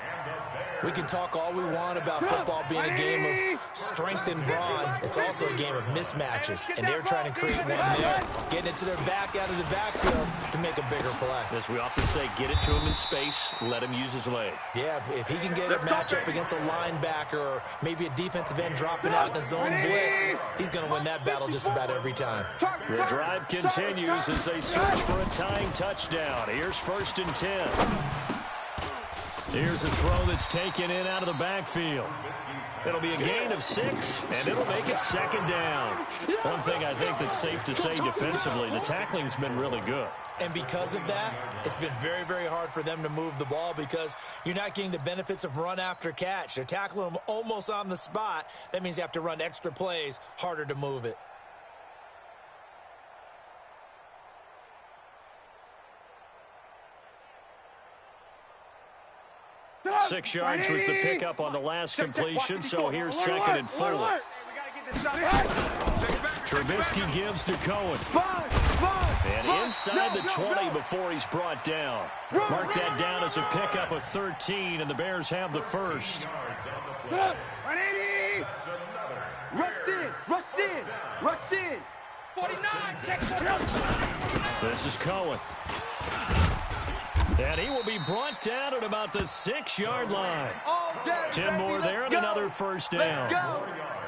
We can talk all we want about football being a game of strength and brawn. It's also a game of mismatches, and they're trying to create one there. Getting it to their back out of the backfield to make a bigger play. As we often say, get it to him in space, let him use his leg. Yeah, if he can get a matchup against a linebacker or maybe a defensive end dropping out in a zone blitz, he's going to win that battle just about every time. The drive continues as they search for a tying touchdown. Here's 1st and 10. Here's a throw that's taken in out of the backfield. It'll be a gain of 6, and it'll make it 2nd down. One thing I think that's safe to say defensively, the tackling's been really good. And because of that, it's been very, very hard for them to move the ball because you're not getting the benefits of run after catch. They're tackling them almost on the spot. That means you have to run extra plays, harder to move it. Six yards was the pickup on the last completion, so here's 2nd and 4. Trubisky gives to Cohen. And inside the 20 before he's brought down. Mark that down as a pickup of 13, and the Bears have the first. Rush in. 49, check. This is Cohen. And he will be brought down at about the 6-yard line. 10 more there and another first down.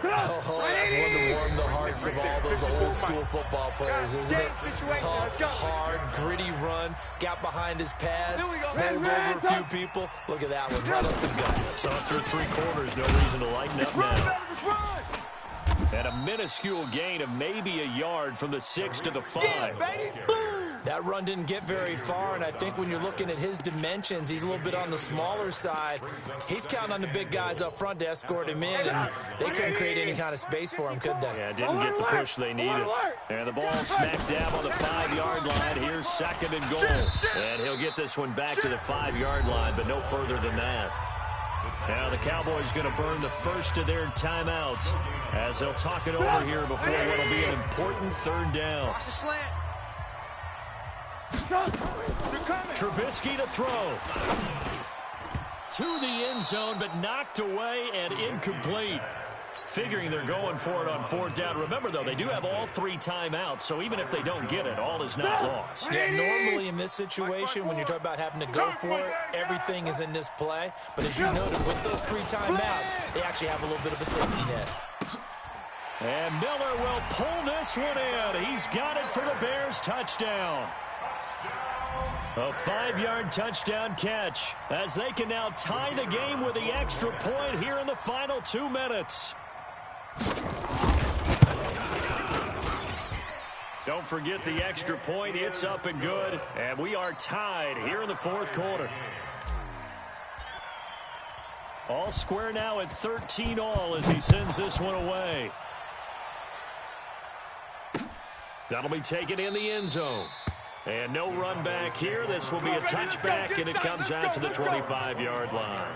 That's one to warm the hearts of all those old school football players, isn't it? Tough, hard, gritty run. Got behind his pads, bowled over a few people. Look at that one, right up the gut. So through 3 quarters, no reason to lighten up now. And a minuscule gain of maybe a yard from the 6 to the 5. That run didn't get very far, and I think when you're looking at his dimensions, he's a little bit on the smaller side. He's counting on the big guys up front to escort him in, and they couldn't create any kind of space for him, could they? Yeah, didn't get the push they needed. And the ball smack dab on the 5-yard line. Here's 2nd and goal. And he'll get this one back to the 5-yard line, but no further than that. Now the Cowboys going to burn the first of their timeouts as they'll talk it over here before what will be an important 3rd down. Watch the slant. Trubisky to throw. To the end zone, but knocked away and incomplete. Figuring they're going for it on 4th down. Remember, though, they do have all 3 timeouts, so even if they don't get it, all is not lost. Yeah, normally in this situation, when you're talking about having to go for it, everything is in this play. But as you noted, with those 3 timeouts, they actually have a little bit of a safety net. And Miller will pull this one in. He's got it for the Bears touchdown. A 5-yard touchdown catch as they can now tie the game with the extra point here in the final 2 minutes. Don't forget the extra point. It's up and good. And we are tied here in the 4th quarter. All square now at 13 all as he sends this one away. That'll be taken in the end zone. And no run back here. This will be a touchback, and it comes out to the 25-yard line.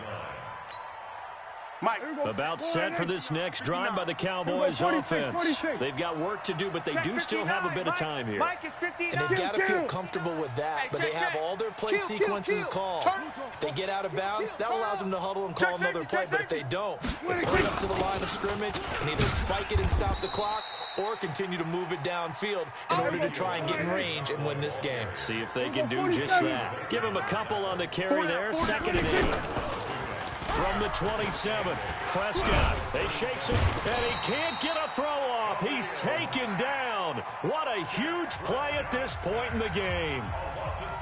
About set for this next drive by the Cowboys offense. They've got work to do, but they do still have a bit of time here. And they've got to feel comfortable with that, but they have all their play sequences called. If they get out of bounds, that allows them to huddle and call another play, but if they don't, it's right up to the line of scrimmage and either spike it and stop the clock or continue to move it downfield in order to try and get in range and win this game. See if they can do just that. Give them a couple on the carry there. 2nd and 8. From the 27, Prescott, they shakes him, and he can't get a throw off. He's taken down. What a huge play at this point in the game.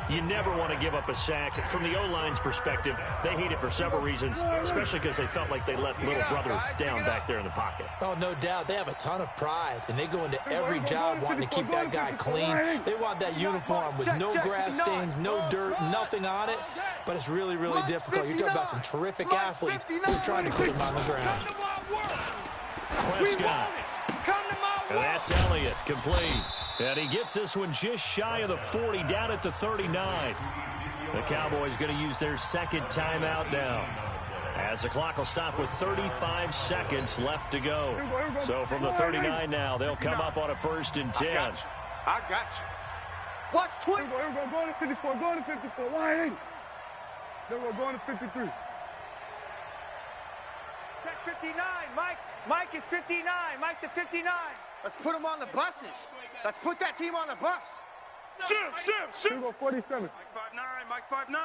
You never want to give up a sack. From the O-line's perspective, they hate it for several reasons, especially because they felt like they let little brother down back there in the pocket. Oh, no doubt. They have a ton of pride, and they go into every job wanting to keep that guy clean. They want that uniform with no grass stains, no dirt, nothing on it. But it's really, really difficult. You're talking about some terrific athletes who are trying to put him on the ground. Prescott. And that's Elliott, complete. And he gets this one just shy of the 40, down at the 39. The Cowboys going to use their second timeout now, as the clock will stop with 35 seconds left to go. So from the 39 now, they'll come up on a 1st and 10. I got you. Watch 20. Go to 54. Go to 54. Why ain't? Then we're going to 53. Check 59. Mike is 59. Mike to 59. Let's put them on the buses. Let's put that team on the bus. Shift. We go 47. Mike 5'9".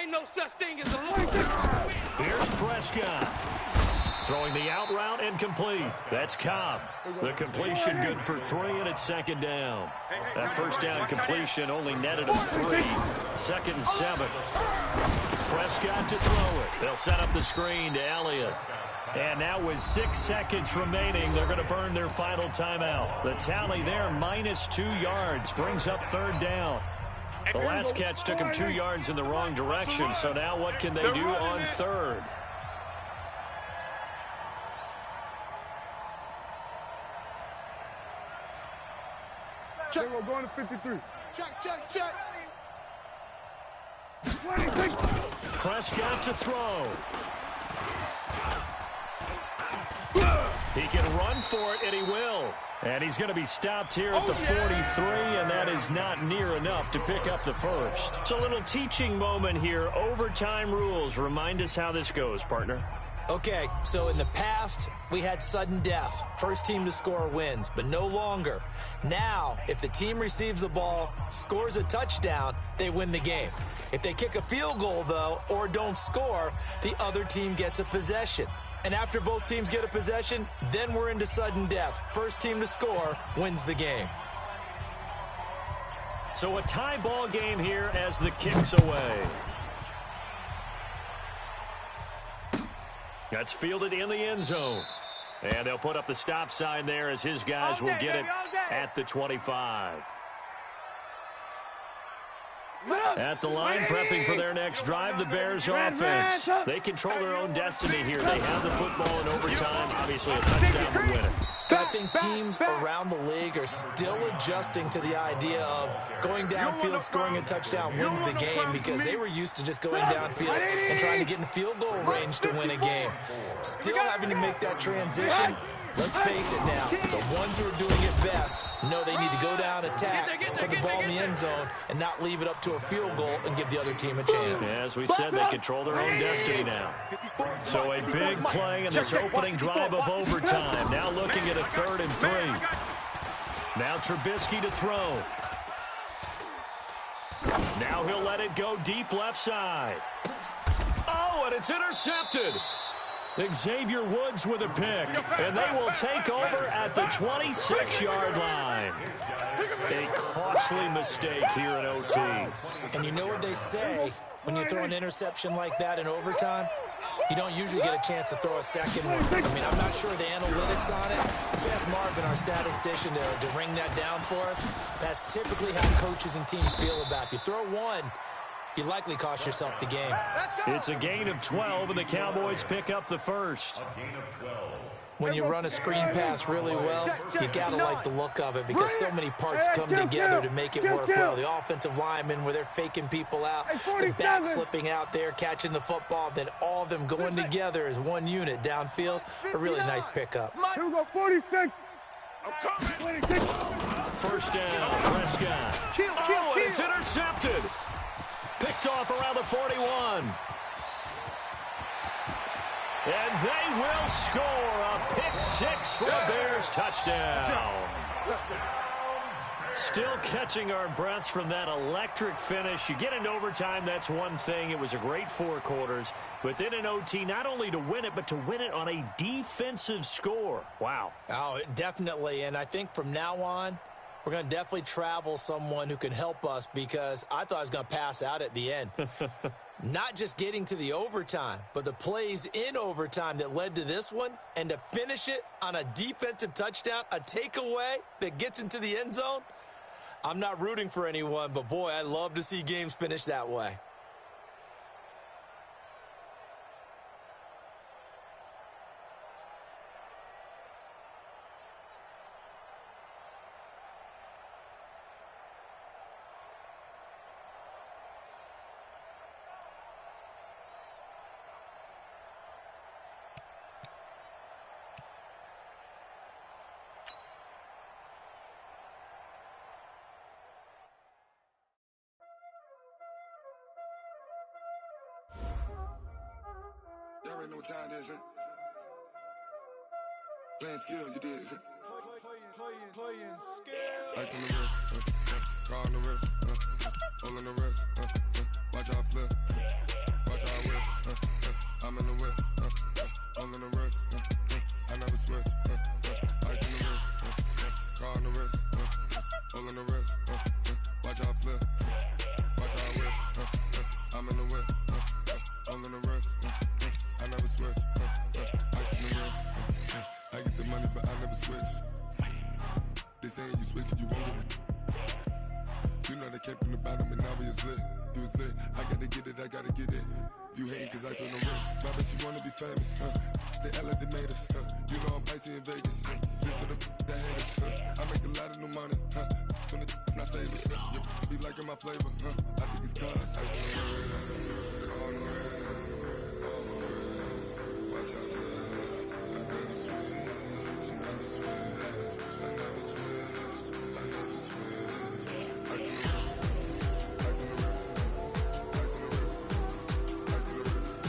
Ain't no such thing as a long. Here's Prescott. Throwing the out route and complete. That's Cobb. The completion good for 3, and it's 2nd down. That 1st down completion only netted a 3. 2nd and 7. Prescott to throw it. They'll set up the screen to Elliott. And now with 6 seconds remaining, they're going to burn their final timeout. The tally there, -2 yards, brings up 3rd down. The last catch took him 2 yards in the wrong direction, so now what can they do on 3rd? Check. We're going to 53. Check. 26. Prescott to throw. He can run for it, and he will. And he's going to be stopped here at the 43, and that is not near enough to pick up the 1st. It's a little teaching moment here. Overtime rules. Remind us how this goes, partner. Okay, so in the past, we had sudden death. First team to score wins, but no longer. Now, if the team receives the ball, scores a touchdown, they win the game. If they kick a field goal, though, or don't score, the other team gets a possession. And after both teams get a possession, then we're into sudden death. First team to score wins the game. So a tie ball game here as the kick's away. That's fielded in the end zone. And they'll put up the stop sign there as his guys will get it at the 25. At the line, prepping for their next drive, the Bears offense. They control their own destiny here. They have the football in overtime. Obviously, a touchdown to win it. I think teams around the league are still adjusting to the idea of going downfield, scoring a touchdown wins the game, because they were used to just going downfield and trying to get in field goal range to win a game. Still having to make that transition. Let's face it now, the ones who are doing it best know they need to go down, attack, put the ball in the end zone, and not leave it up to a field goal and give the other team a chance. Yeah, as we said, they control their own destiny now. So a big play in this opening drive of overtime. Now looking at a 3rd and 3. Now Trubisky to throw. Now he'll let it go deep left side. Oh, and it's intercepted. Xavier Woods with a pick, and they will take over at the 26-yard line. A costly mistake here in OT. And you know what they say, when you throw an interception like that in overtime, you don't usually get a chance to throw a second one. I mean, I'm not sure the analytics on it. Let's ask Marvin, our statistician, to ring that down for us. That's typically how coaches and teams feel about it. You throw one, you likely cost yourself the game. It's a gain of 12, and the Cowboys pick up the 1st. When you run a screen pass really well, you got to like the look of it, because so many parts come together to make it work well. The offensive linemen, where they're faking people out, the back slipping out there, catching the football, then all of them going together as one unit downfield. A really nice pickup. Here we go, 46. 1st down, Prescott. Oh, and it's intercepted. Picked off around the 41. And they will score a pick 6 for a Bears touchdown. Still catching our breaths from that electric finish. You get into overtime, that's one thing. It was a great 4 quarters. But then in OT, not only to win it, but to win it on a defensive score. Wow. Oh, definitely. And I think from now on, we're going to definitely travel someone who can help us because I thought I was going to pass out at the end. Not just getting to the overtime, but the plays in overtime that led to this one, and to finish it on a defensive touchdown, a takeaway that gets into the end zone. I'm not rooting for anyone, but boy, I love to see games finish that way. Y'all already know what time it is, huh? Playing skills, you did. Playing skills. Ice on the wrist, car on the wrist, hole in the wrist, watch out flip, watch out whip, I'm in the whip, hole in the wrist, I never switch, ice on the wrist, car on the wrist, hole in the wrist, watch out flip, watch out whip, I'm in the whip, hole in the wrist, I never switch, ice on the wrist, I get the money but I never switch. They saying you switch, you won't get it. You know they came from the bottom and now we is lit. You was lit, I gotta get it, I gotta get it. You hating cause ice on the wrist. My bitch, you wanna be famous, They Ella, they made us, You know I'm icy in Vegas, This for the that hate us, I make a lot of new money, When the not savers, You be liking my flavor, I think it's cause ice on the wrist, on the wrist, on the wrist. Watch out, flash, I never switch, I never switch. I never switch, I never switch. Ice on the wrist, ice on the wrist, ice on the wrist, ice on the wrist, ice on the wrist,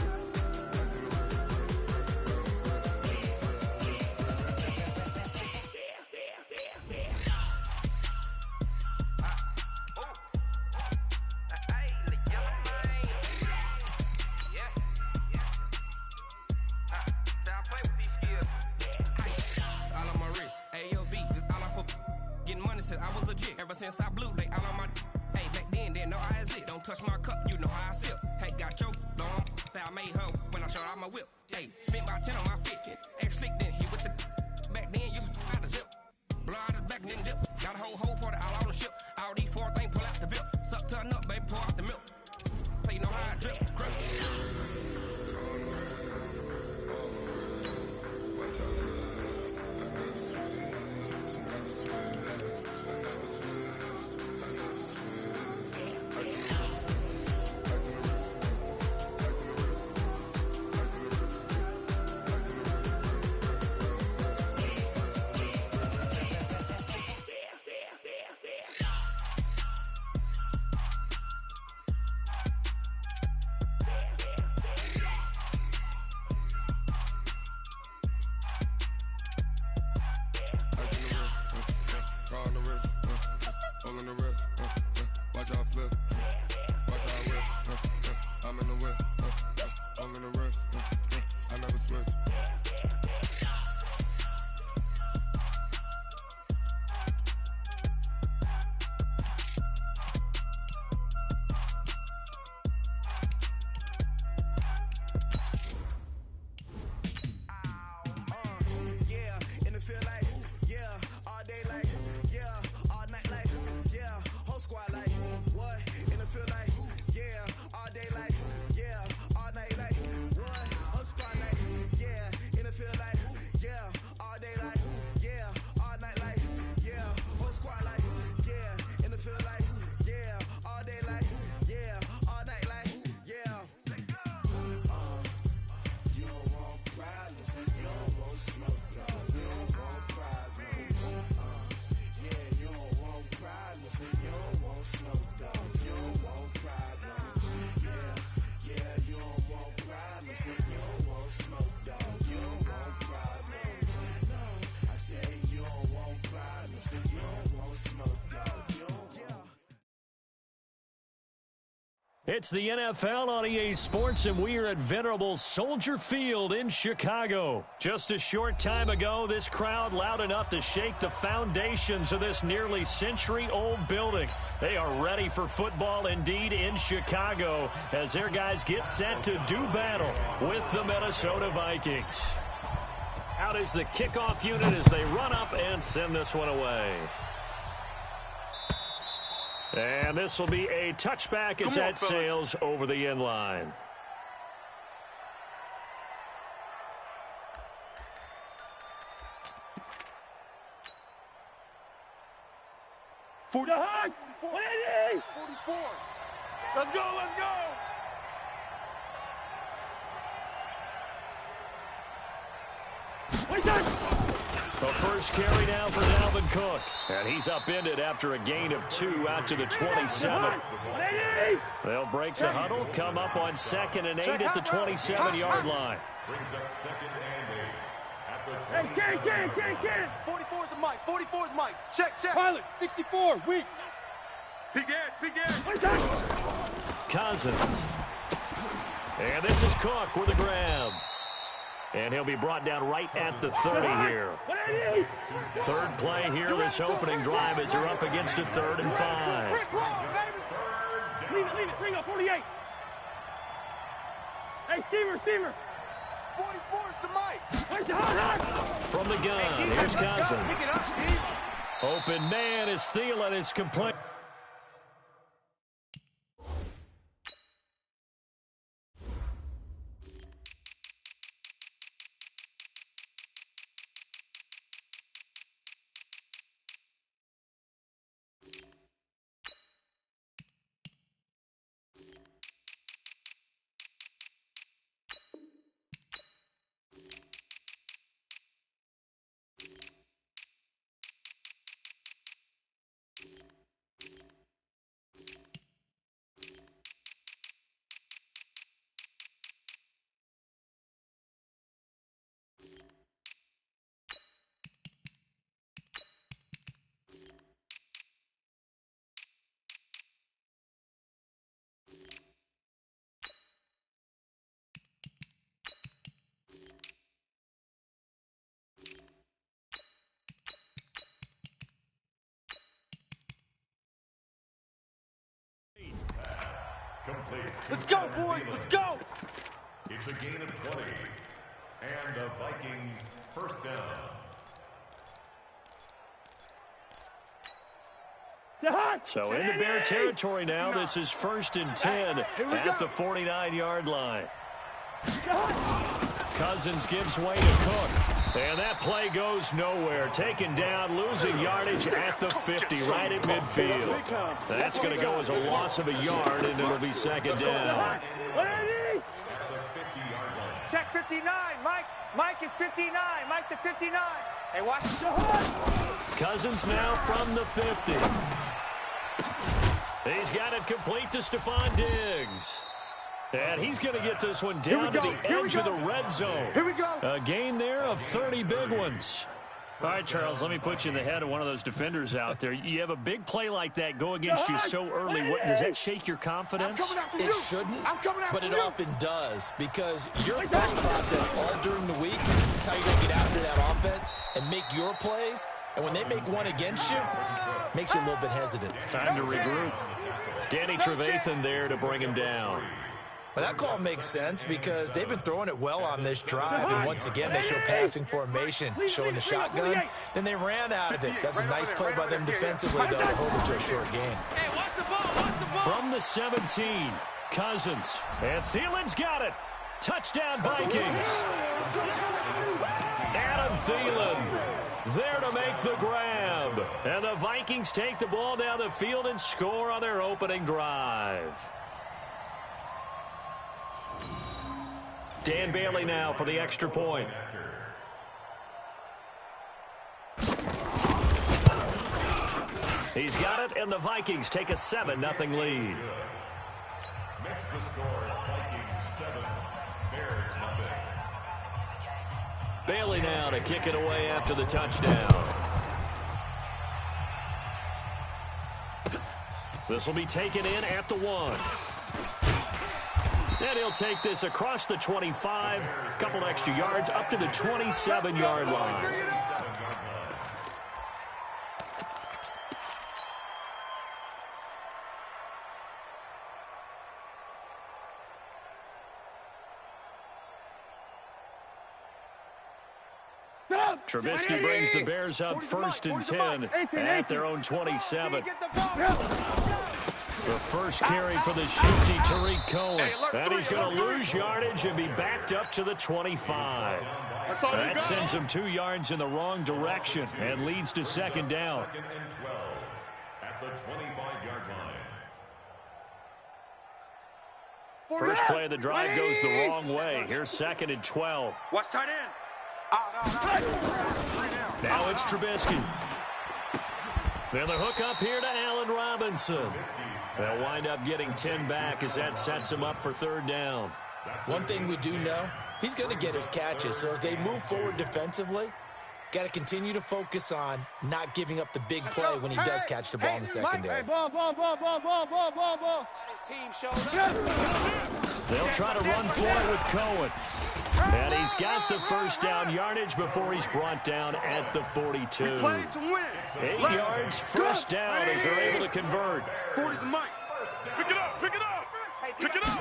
I was legit. Ever since I blew, they all on my. Hey, back then, didn't know I exist. Don't touch my cup, you know how I sip. Hey, got your long. That I made her when I showed out my whip. Hey, spent about 10 on my fit. Ex-slick, then hit with the. Back then, used to out the zip. Blow out his back, then dip. Got a whole party all on the ship. All these four things, pull out the bip. Suck to a nut, baby, pour out the milk. So you know how I drip. Crush. Squad like, what? In the field like, yeah, all day like, yeah. It's the NFL on EA Sports, and we are at venerable Soldier Field in Chicago. Just a short time ago, this crowd loud enough to shake the foundations of this nearly century-old building. They are ready for football indeed in Chicago as their guys get set to do battle with the Minnesota Vikings. Out is the kickoff unit as they run up and send this one away. And this will be a touchback as that sails over the end line. Let's go, let's go. The first carry now for Dalvin Cook. And he's upended after a gain of 2 out to the 27. They'll break the huddle, come up on 2nd and 8 at the 27-yard line. Brings up 2nd and 8 at the 27. 44 is the mic, 44 is Mike. Check. Pilot, 64, weak. Begin. Cousins. And this is Cook with a grab. And he'll be brought down right at the 30 here. Third play here, this opening drive as they're up against a 3rd and 5. Leave it, bring up 48. Hey, steamer. 44 is the mic. From the gun, here's Cousins. Open man is Thielen, it's complete. Complete. Let's go, boys, let's go. It's a gain of 20. And the Vikings first down. So into Bear territory now. This is 1st and 10 at the 49-yard line. Cousins gives way to Cook. And that play goes nowhere. Taken down, losing yardage at the 50, right at midfield. That's going to go as a loss of a yard, and it'll be 2nd down. Check 59, Mike is 59, Mike the 59. Hey, watch this. Cousins now from the 50. He's got it complete to Stephon Diggs. And he's going to get this one down to the edge of the red zone. Here we go. A gain there of 30 big ones. All right, Charles, let me put you in the head of one of those defenders out there. You have a big play like that go against you so early. Does that shake your confidence? It shouldn't, but it often does, because your thought process all during the week is how you're going to get after that offense and make your plays. And when they make one against you, it makes you a little bit hesitant. Time to regroup. Danny Trevathan there to bring him down. But that call makes sense because they've been throwing it well on this drive, and once again they show passing formation, showing the shotgun. Then they ran out of it. That's a nice play by them defensively, though, to hold it to a short game. Hey, watch the ball. From the 17, Cousins. And Thielen's got it. Touchdown, Vikings. Adam Thielen there to make the grab. And the Vikings take the ball down the field and score on their opening drive. Dan Bailey now for the extra point. He's got it, and the Vikings take a 7-0 lead. Next to score, Vikings 7, Bears nothing. Bailey now to kick it away after the touchdown. This will be taken in at the 1. And he'll take this across the 25, a couple extra yards, up to the 27-yard line. Trubisky brings the Bears up 1st and 10 at their own 27. The first carry for the shifty Tariq Cohen. And he's going to lose yardage and be backed up to the 25. That sends him 2 yards in the wrong direction and leads to 2nd down. 2nd and 12 at the 25-yard line. First play of the drive goes the wrong way. Here's 2nd and 12. Watch tight end. Now it's Trubisky. Then the hook up here to Allen Robinson. They'll wind up getting 10 back as that sets him up for 3rd down. One thing we do know, he's going to get his catches. So as they move forward defensively, got to continue to focus on not giving up the big play when he does catch the ball in the secondary. Ball. His team showed up. They'll try to run for it with Cohen. And he's got the first down yardage before he's brought down at the 42. 8 yards, first down as they're able to convert. 40's the mic. Pick it up. Pick it up.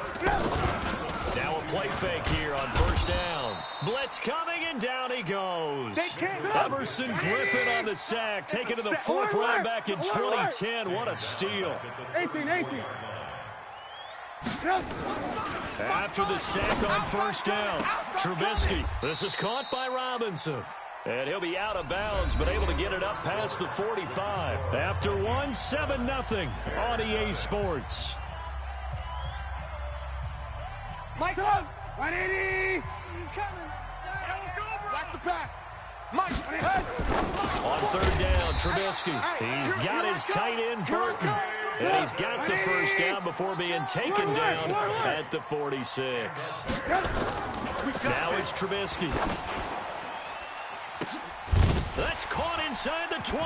Now a play fake here on first down. Blitz coming, and down he goes. Emerson Griffin on the sack, taken to the 4th round back in 2010. What a steal. 18. After the sack on first down, Trubisky. This is caught by Robinson. And he'll be out of bounds, but able to get it up past the 45. After 7-0 on EA Sports. Mike, 180. He's coming. Watch the pass. Mike. On 3rd down, Trubisky. He's got his tight end, Burton. And he's got the first down before being taken down at the 46. Now it's Trubisky. That's caught inside the 20.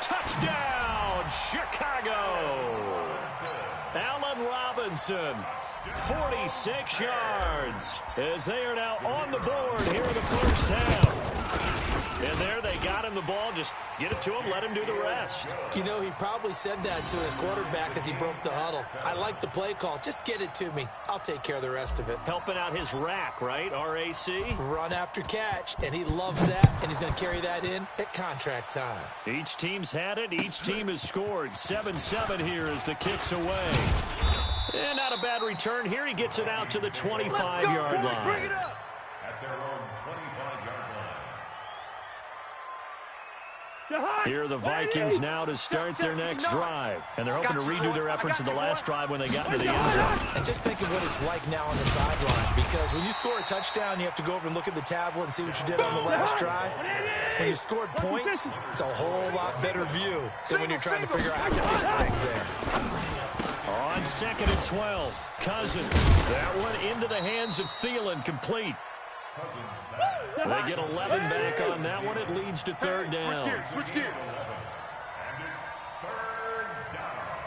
Touchdown, Chicago. Allen Robinson, 46 yards, as they are now on the board here in the first half. And there they got him the ball. Just get it to him, let him do the rest. You know, he probably said that to his quarterback as he broke the huddle. I like the play call. Just get it to me. I'll take care of the rest of it. Helping out his rack, right? R-A-C? Run after catch, and he loves that, and he's going to carry that in at contract time. Each team's had it. Each team has scored. 7-7 here as the kick's away. And not a bad return here. He gets it out to the 25-yard line. Bring it up. At their own 25-yard Here are the Vikings now to start their next drive. And they're hoping to redo their efforts in the last drive when they got into the end zone. And just think of what it's like now on the sideline, because when you score a touchdown, you have to go over and look at the tablet and see what you did on the last drive. When you scored points, it's a whole lot better view than when you're trying to figure out how to fix things there. On 2nd and 12, Cousins. That one into the hands of Thielen, complete. They get 11 back on that one. It leads to 3rd down. Switch gears. And it's 3rd down.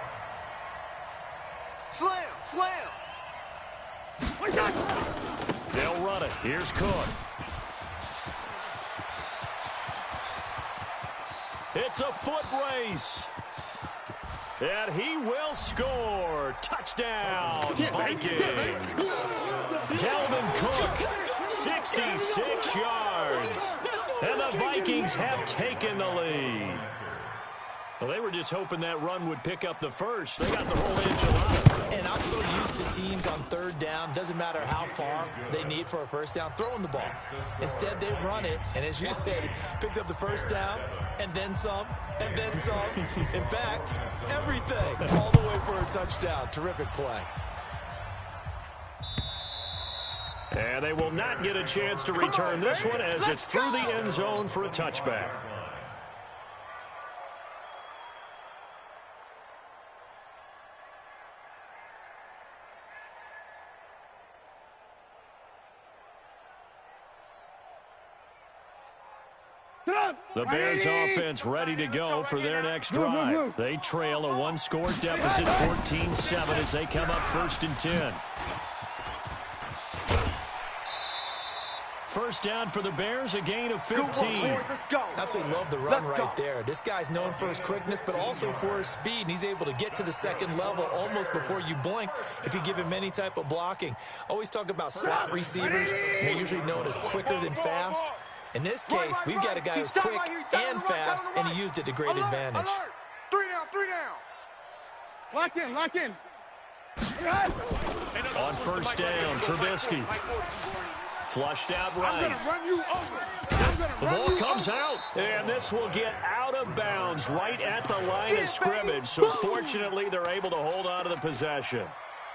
Slam. They'll run it. Here's Cook. It's a foot race. And he will score. Touchdown, Vikings. Dalvin Cook, 66 yards. And the Vikings have taken the lead. Well, they were just hoping that run would pick up the first. They got the whole enchilada. And I'm so used to teams on 3rd down, doesn't matter how far they need for a first down, throwing the ball. Instead, they run it, and as you said, picked up the first down, and then some, and then some. In fact, everything, all the way for a touchdown. Terrific play. And they will not get a chance to return this one as it's through the end zone for a touchback. The Bears offense ready to go for their next drive. They trail a one-score deficit, 14-7, as they come up 1st and 10. First down for the Bears, a gain of 15. Absolutely love the run right there. This guy's known for his quickness, but also for his speed, and he's able to get to the second level almost before you blink if you give him any type of blocking. Always talk about slot receivers. They're usually known as quicker than fast. In this case, we've got a guy who's quick and fast, and he used it to great advantage. 3 down. Lock in. On first down, Trubisky. Flushed out right. The ball comes out, and this will get out of bounds right at the line of scrimmage. So fortunately, they're able to hold on to the possession.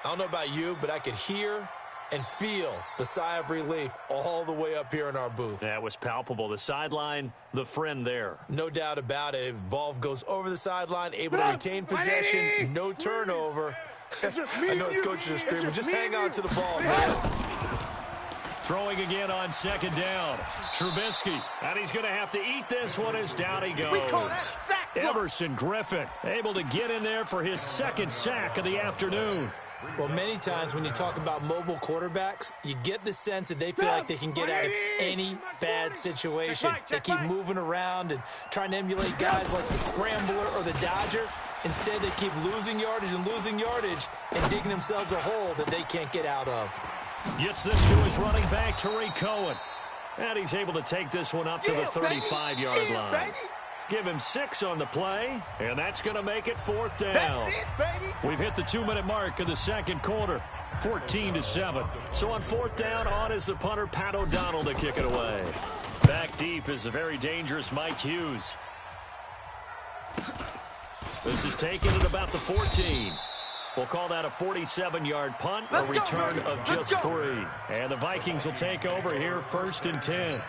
I don't know about you, but I could hear and feel the sigh of relief all the way up here in our booth. That was palpable. The sideline, the friend there. No doubt about it. If ball goes over the sideline, able to retain possession, no turnover. I know his coaches are screaming, just hang on to the ball, man. Throwing again on second down. Trubisky, and he's going to have to eat this one as down he goes. Everson Griffin able to get in there for his second sack of the afternoon. Well, many times when you talk about mobile quarterbacks, you get the sense that they feel like they can get out of any bad situation. They keep moving around and trying to emulate guys like the Scrambler or the Dodger. Instead, they keep losing yardage and digging themselves a hole that they can't get out of. Gets this to his running back, Tariq Cohen. And he's able to take this one up to the 35-yard line. Give him 6 on the play, and that's going to make it 4th down. We've hit the 2-minute mark of the second quarter, 14-7. So on 4th down, on is the punter, Pat O'Donnell, to kick it away. Back deep is a very dangerous Mike Hughes. This is taken at about the 14. We'll call that a 47-yard punt, a return of just 3. And the Vikings will take over here 1st and 10. At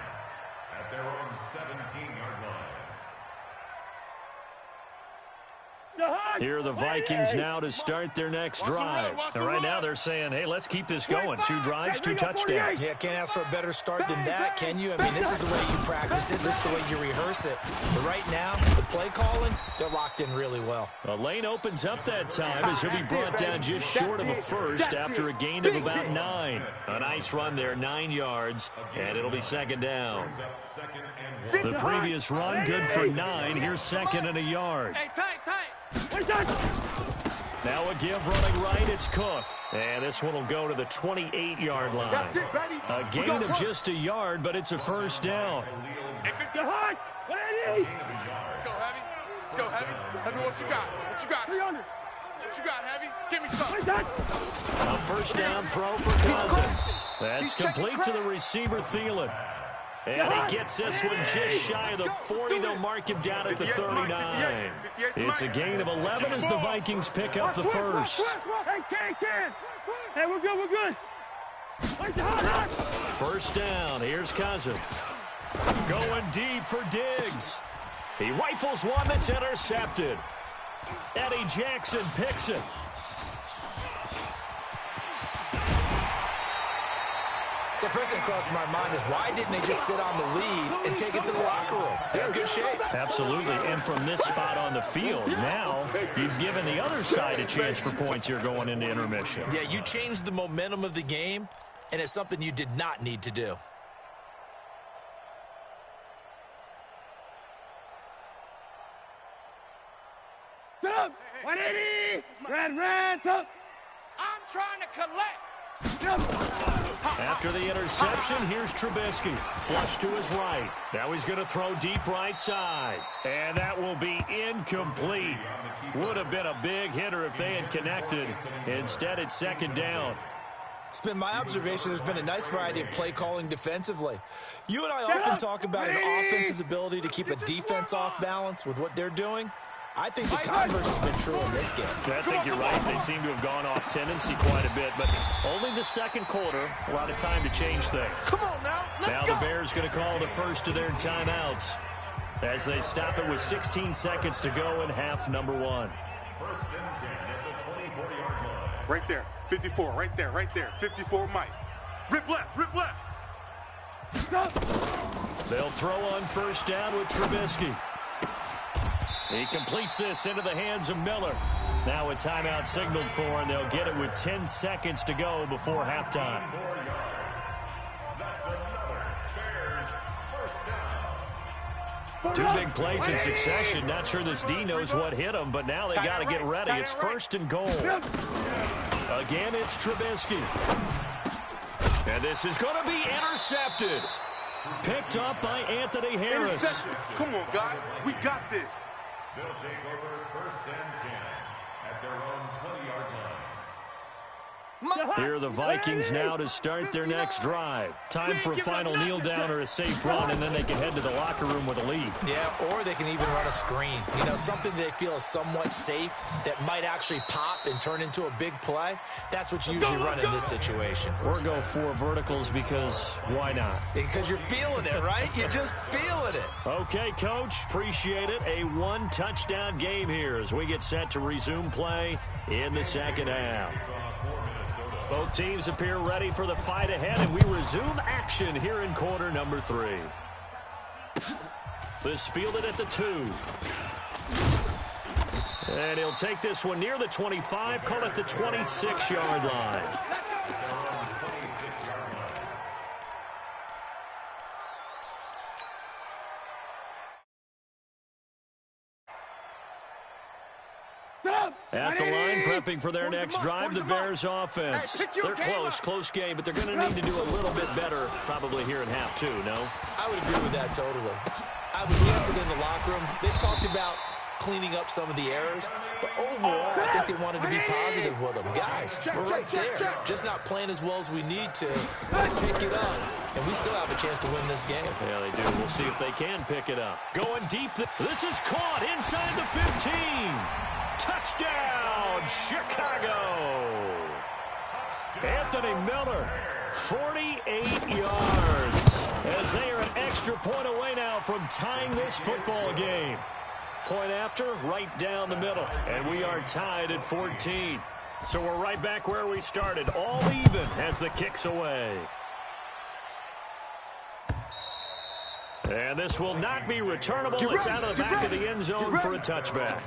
their own 17-yard line. Here are the Vikings now to start their next drive. And right now they're saying, hey, let's keep this going. 2 drives, 2 touchdowns. Yeah, can't ask for a better start than that, can you? I mean, this is the way you practice it. This is the way you rehearse it. But right now, the play calling, they're locked in really well. A lane opens up that time as he'll be brought down just short of a first after a gain of about 9. A nice run there, 9 yards, and it'll be 2nd down. The previous run, good for 9. Here's 2nd and a yard. Hey, tight. Now a give running right, it's Cook. And this one will go to the 28-yard line. A gain of just a yard, but it's a 1st down. Let's go, Heavy. Heavy, what you got? 300. What you got, Heavy? Give me some. A 1st down throw for Cousins. That's complete to the receiver, Thielen. And he gets this one just shy of the 40. They'll mark him down at the 39. It's a gain of 11 as the Vikings pick up the first. Hey, we're good. 1st down. Here's Cousins. Going deep for Diggs. He rifles one that's intercepted. Eddie Jackson picks it. So first thing crossed my mind is why didn't they just sit on the lead and take it to the locker room? They're in good shape. Absolutely, and from this spot on the field, now you've given the other side a chance for points here going into intermission. Yeah, you changed the momentum of the game, and it's something you did not need to do. Up, 180, red, up. I'm trying to collect. After the interception, here's Trubisky. Flush to his right. Now he's going to throw deep right side. And that will be incomplete. Would have been a big hitter if they had connected. Instead, it's 2nd down. It's been my observation there's been a nice variety of play calling defensively. You and I often talk about an offense's ability to keep a defense off balance with what they're doing. I think the converse has been true in this game. I think you're right. They seem to have gone off tendency quite a bit, but only the second quarter. A lot of time to change things. Come on now. Let's go. The Bears going to call the first of their timeouts as they stop it with 16 seconds to go in half number 1. 1st and 10 at the 24-yard line. Right there. 54. Right there. 54, Mike. Rip left. They'll throw on first down with Trubisky. He completes this into the hands of Miller. Now a timeout signaled for, and they'll get it with 10 seconds to go before halftime. Two big plays in succession. Not sure this D knows what hit him, but now they got to get ready. It's first and goal. Again, it's Trubisky. And this is going to be intercepted. Picked up by Anthony Harris. Come on, guys. We got this. They'll take over first and 10 at their own 20-yard line. Here are the Vikings now to start their next drive. Time for a final kneel down or a safe run, and then they can head to the locker room with a lead. Yeah, or they can even run a screen. You know, something they feel is somewhat safe that might actually pop and turn into a big play. That's what you usually run in this situation. Or go 4 verticals because why not? Because you're feeling it, right? You're just feeling it. Okay, Coach. Appreciate it. A 1-touchdown game here as we get set to resume play in the second half. Both teams appear ready for the fight ahead, and we resume action here in quarter number 3. This fielded at the 2. And he'll take this one near the 25, call it the 26-yard line. At the line, prepping for their next drive, the Bears offense. They're close game, but they're going to need to do a little bit better probably here in half 2, no? I would agree with that totally. I would guess it in the locker room. They talked about cleaning up some of the errors, but overall, I think they wanted to be positive with them. Guys, we're right there, just not playing as well as we need to. Let's pick it up, and we still have a chance to win this game. Yeah, they do. We'll see if they can pick it up. Going deep. This is caught inside the 15. Touchdown, Chicago. Anthony Miller, 48 yards. As they are an extra point away now from tying this football game. Point after, right down the middle. And we are tied at 14. So we're right back where we started. All even as the kick's away. And this will not be returnable. It's out of the back of the end zone for a touchback.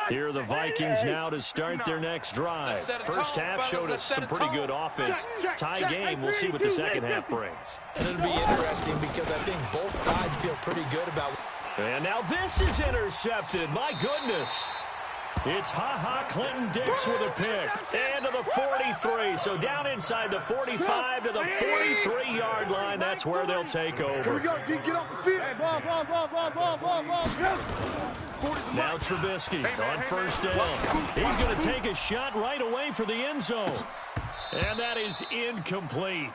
Here are the Vikings now to start their next drive. First half showed us some pretty good offense. Tie game, we'll see what the second half brings. And it'll be interesting because I think both sides feel pretty good about it. And now this is intercepted. My goodness. It's Clinton-Dix with a pick. And to the 43. So down inside the 45 to the 43-yard line. That's where they'll take over. Here we go, D. Get off the field. Hey, ball. Now Trubisky on first down. He's going to take a shot right away for the end zone. And that is incomplete.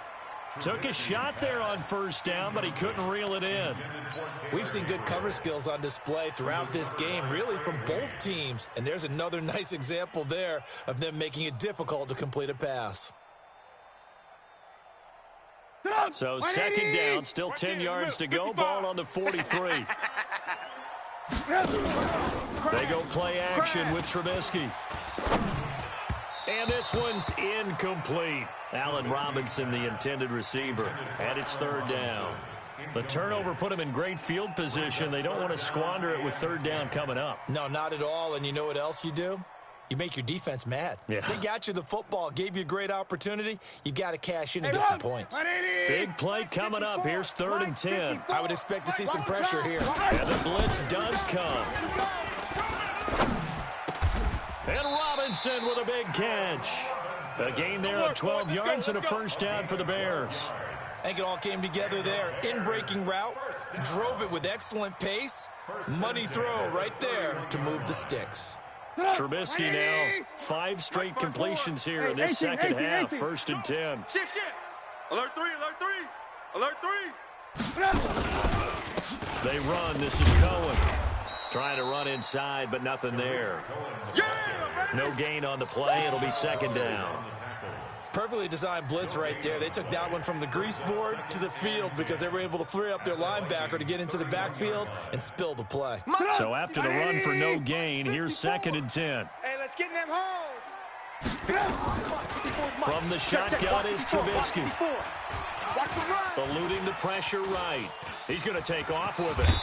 Took a shot there on first down, but he couldn't reel it in. We've seen good cover skills on display throughout this game, really from both teams. And there's another nice example there of them making it difficult to complete a pass. So second down, still 10 yards to go. Ball on the 43. They go play action with Trubisky. And this one's incomplete. Allen Robinson, the intended receiver. And it's third down. The turnover put him in great field position. They don't want to squander it with third down coming up. No, not at all. And you know what else you do? You make your defense mad. Yeah. They got you the football, gave you a great opportunity. You got to cash in and get some points. Big play coming up. Here's 3rd and 10. I would expect to see some pressure here. And the blitz does come. And Robinson with a big catch. A gain there of 12 yards and a first down for the Bears. I think it all came together there. In-breaking route, drove it with excellent pace. Money throw right there to move the sticks. Trubisky now, 5 straight completions here in this second half. 1st and 10. Shit. Alert 3. They run. This is Cohen. Trying to run inside, but nothing there. No gain on the play. It'll be second down. Perfectly designed blitz right there. They took that one from the grease board to the field because they were able to free up their linebacker to get into the backfield and spill the play. So after the run for no gain, here's 2nd and 10. Hey, let's get in them holes. From the shotgun is Trubisky. Eluding the pressure right. He's going to take off with it.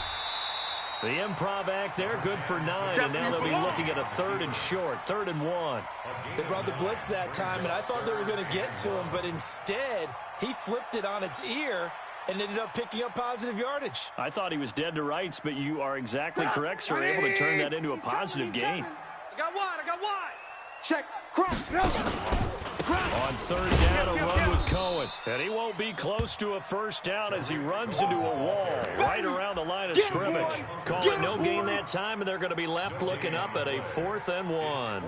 The improv act there, good for 9, and now they'll be looking at a 3rd and short, 3rd and 1. They brought the blitz that time, and I thought they were going to get to him, but instead, he flipped it on its ear and ended up picking up positive yardage. I thought he was dead to rights, but you are exactly correct, sir. Able to turn that into a positive gain. I got wide. Check. Cross. On 3rd down, a run with Cohen. And he won't be close to a 1st down as he runs into a wall right around the line of scrimmage. Call it no gain that time, and they're going to be left looking up at a 4th and 1.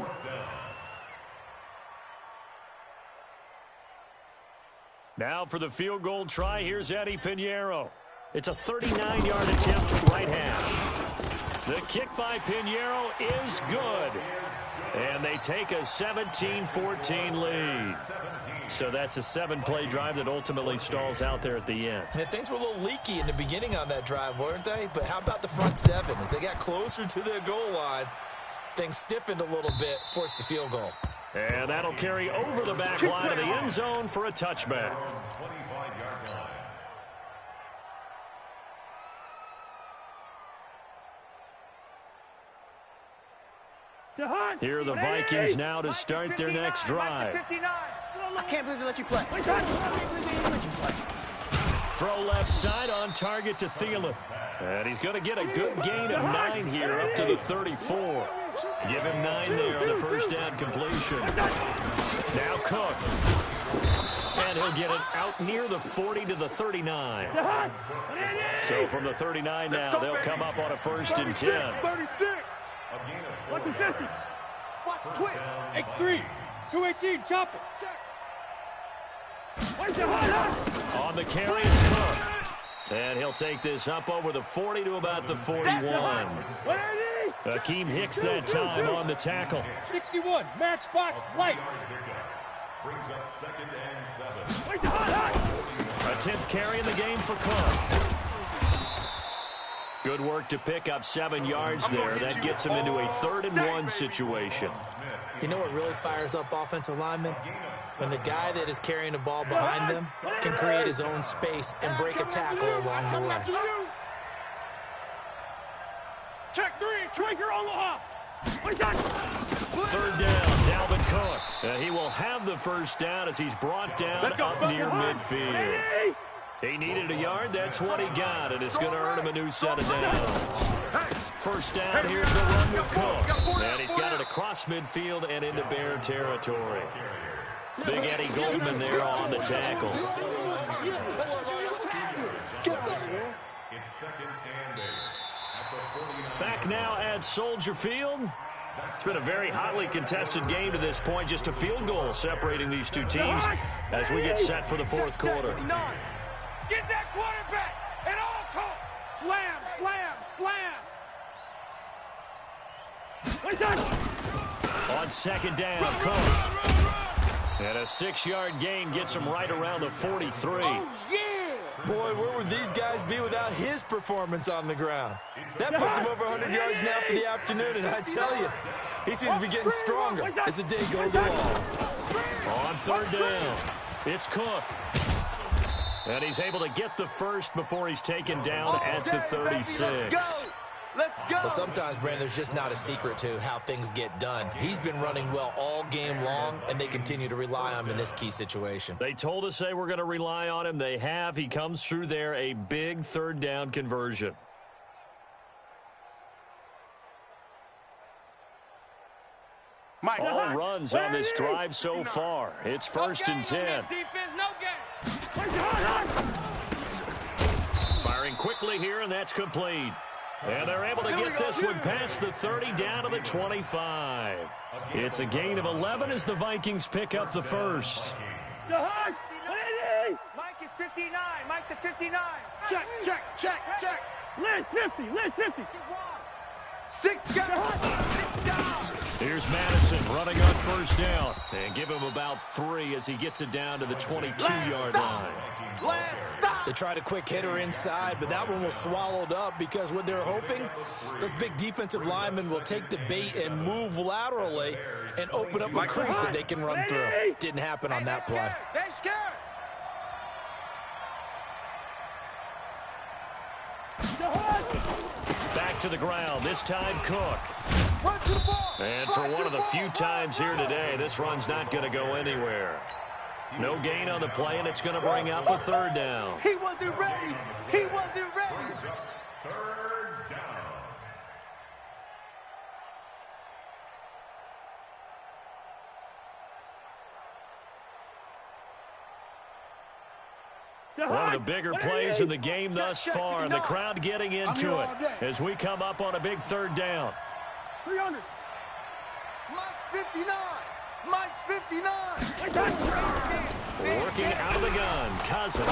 Now for the field goal try, here's Eddie Pinheiro. It's a 39-yard attempt, right hash. The kick by Pinheiro is good. And they take a 17-14 lead. So that's a 7-play drive that ultimately stalls out there at the end. And things were a little leaky in the beginning on that drive, weren't they? But how about the front 7? As they got closer to the goal line, things stiffened a little bit, forced the field goal. And that'll carry over the back line of the end zone for a touchback. Here are the Vikings now to start their next drive. I can't believe they let you play. Throw left side on target to Thielen. And he's going to get a good gain of 9 here up to the 34. Give him 9 there on the 1st down completion. Now Cook. And he'll get it out near the 40 to the 39. So from the 39 now, they'll come up on a 1st and 10. 36. Watch the 50s. Watch the twist. X3. 218. Chop it. On the carry, it's Cook. And he'll take this up over the 40 to about the 41. Akeem Hicks that time on the tackle. 61. Matchbox lights. Brings up 2nd and 7. A 10th carry in the game for Cook. Good work to pick up 7 yards there. That gets him into a 3rd and 1 situation. You know what really fires up offensive linemen? When the guy that is carrying the ball behind them can create his own space and break a tackle along the way. Check 3. Trigger Omaha. 3rd down, Dalvin Cook. He will have the 1st down as he's brought down up near midfield. He needed a yard. That's what he got, and it's going to earn him a new set of downs. 1st down, here's the run with Cook. And he's got it across midfield and into Bear territory. Big Eddie Goldman there on the tackle. It's 2nd and 8. Back now at Soldier Field. It's been a very hotly contested game to this point. Just a field goal separating these two teams as we get set for the 4th quarter. Get that quarterback and all call. Slam, slam, slam. On 2nd down, Cook. And a 6-yard gain gets him right around the 43. Oh, yeah. Boy, where would these guys be without his performance on the ground? That puts him over 100 yards now for the afternoon, and I tell you, he seems to be getting stronger as the day goes along. On 3rd down, it's Cook. And he's able to get the 1st before he's taken down at the 36. Let's go. Well, sometimes, Brandon, there's just not a secret to how things get done. He's been running well all game long, and they continue to rely on him in this key situation. They told us they were going to rely on him. They have. He comes through there, a big 3rd down conversion. All runs on this drive so far. It's 1st and 10. Firing quickly here, and that's complete. And they're able to get this one past the 30 down to the 25. It's a gain of 11 as the Vikings pick up the 1st. Mike is 59. Mike to 59. Check. Lid 50. Here's Madison running on first down. And give him about 3 as he gets it down to the 22-yard line. They tried a quick hitter inside, but that one was swallowed up because what they're hoping, those big defensive linemen will take the bait and move laterally and open up a crease that they can run through. Didn't happen on that play. They're scared. Back to the ground, this time Cook. And for one of the few times here today, this run's not going to go anywhere. No gain on the play, and it's going to bring up a third down. He wasn't ready. He wasn't ready. Third down. One of the bigger plays in the game thus far, and the crowd getting into it as we come up on a big third down. 300. Mike's 59. Mike's 59. Working out of the gun, Cousins.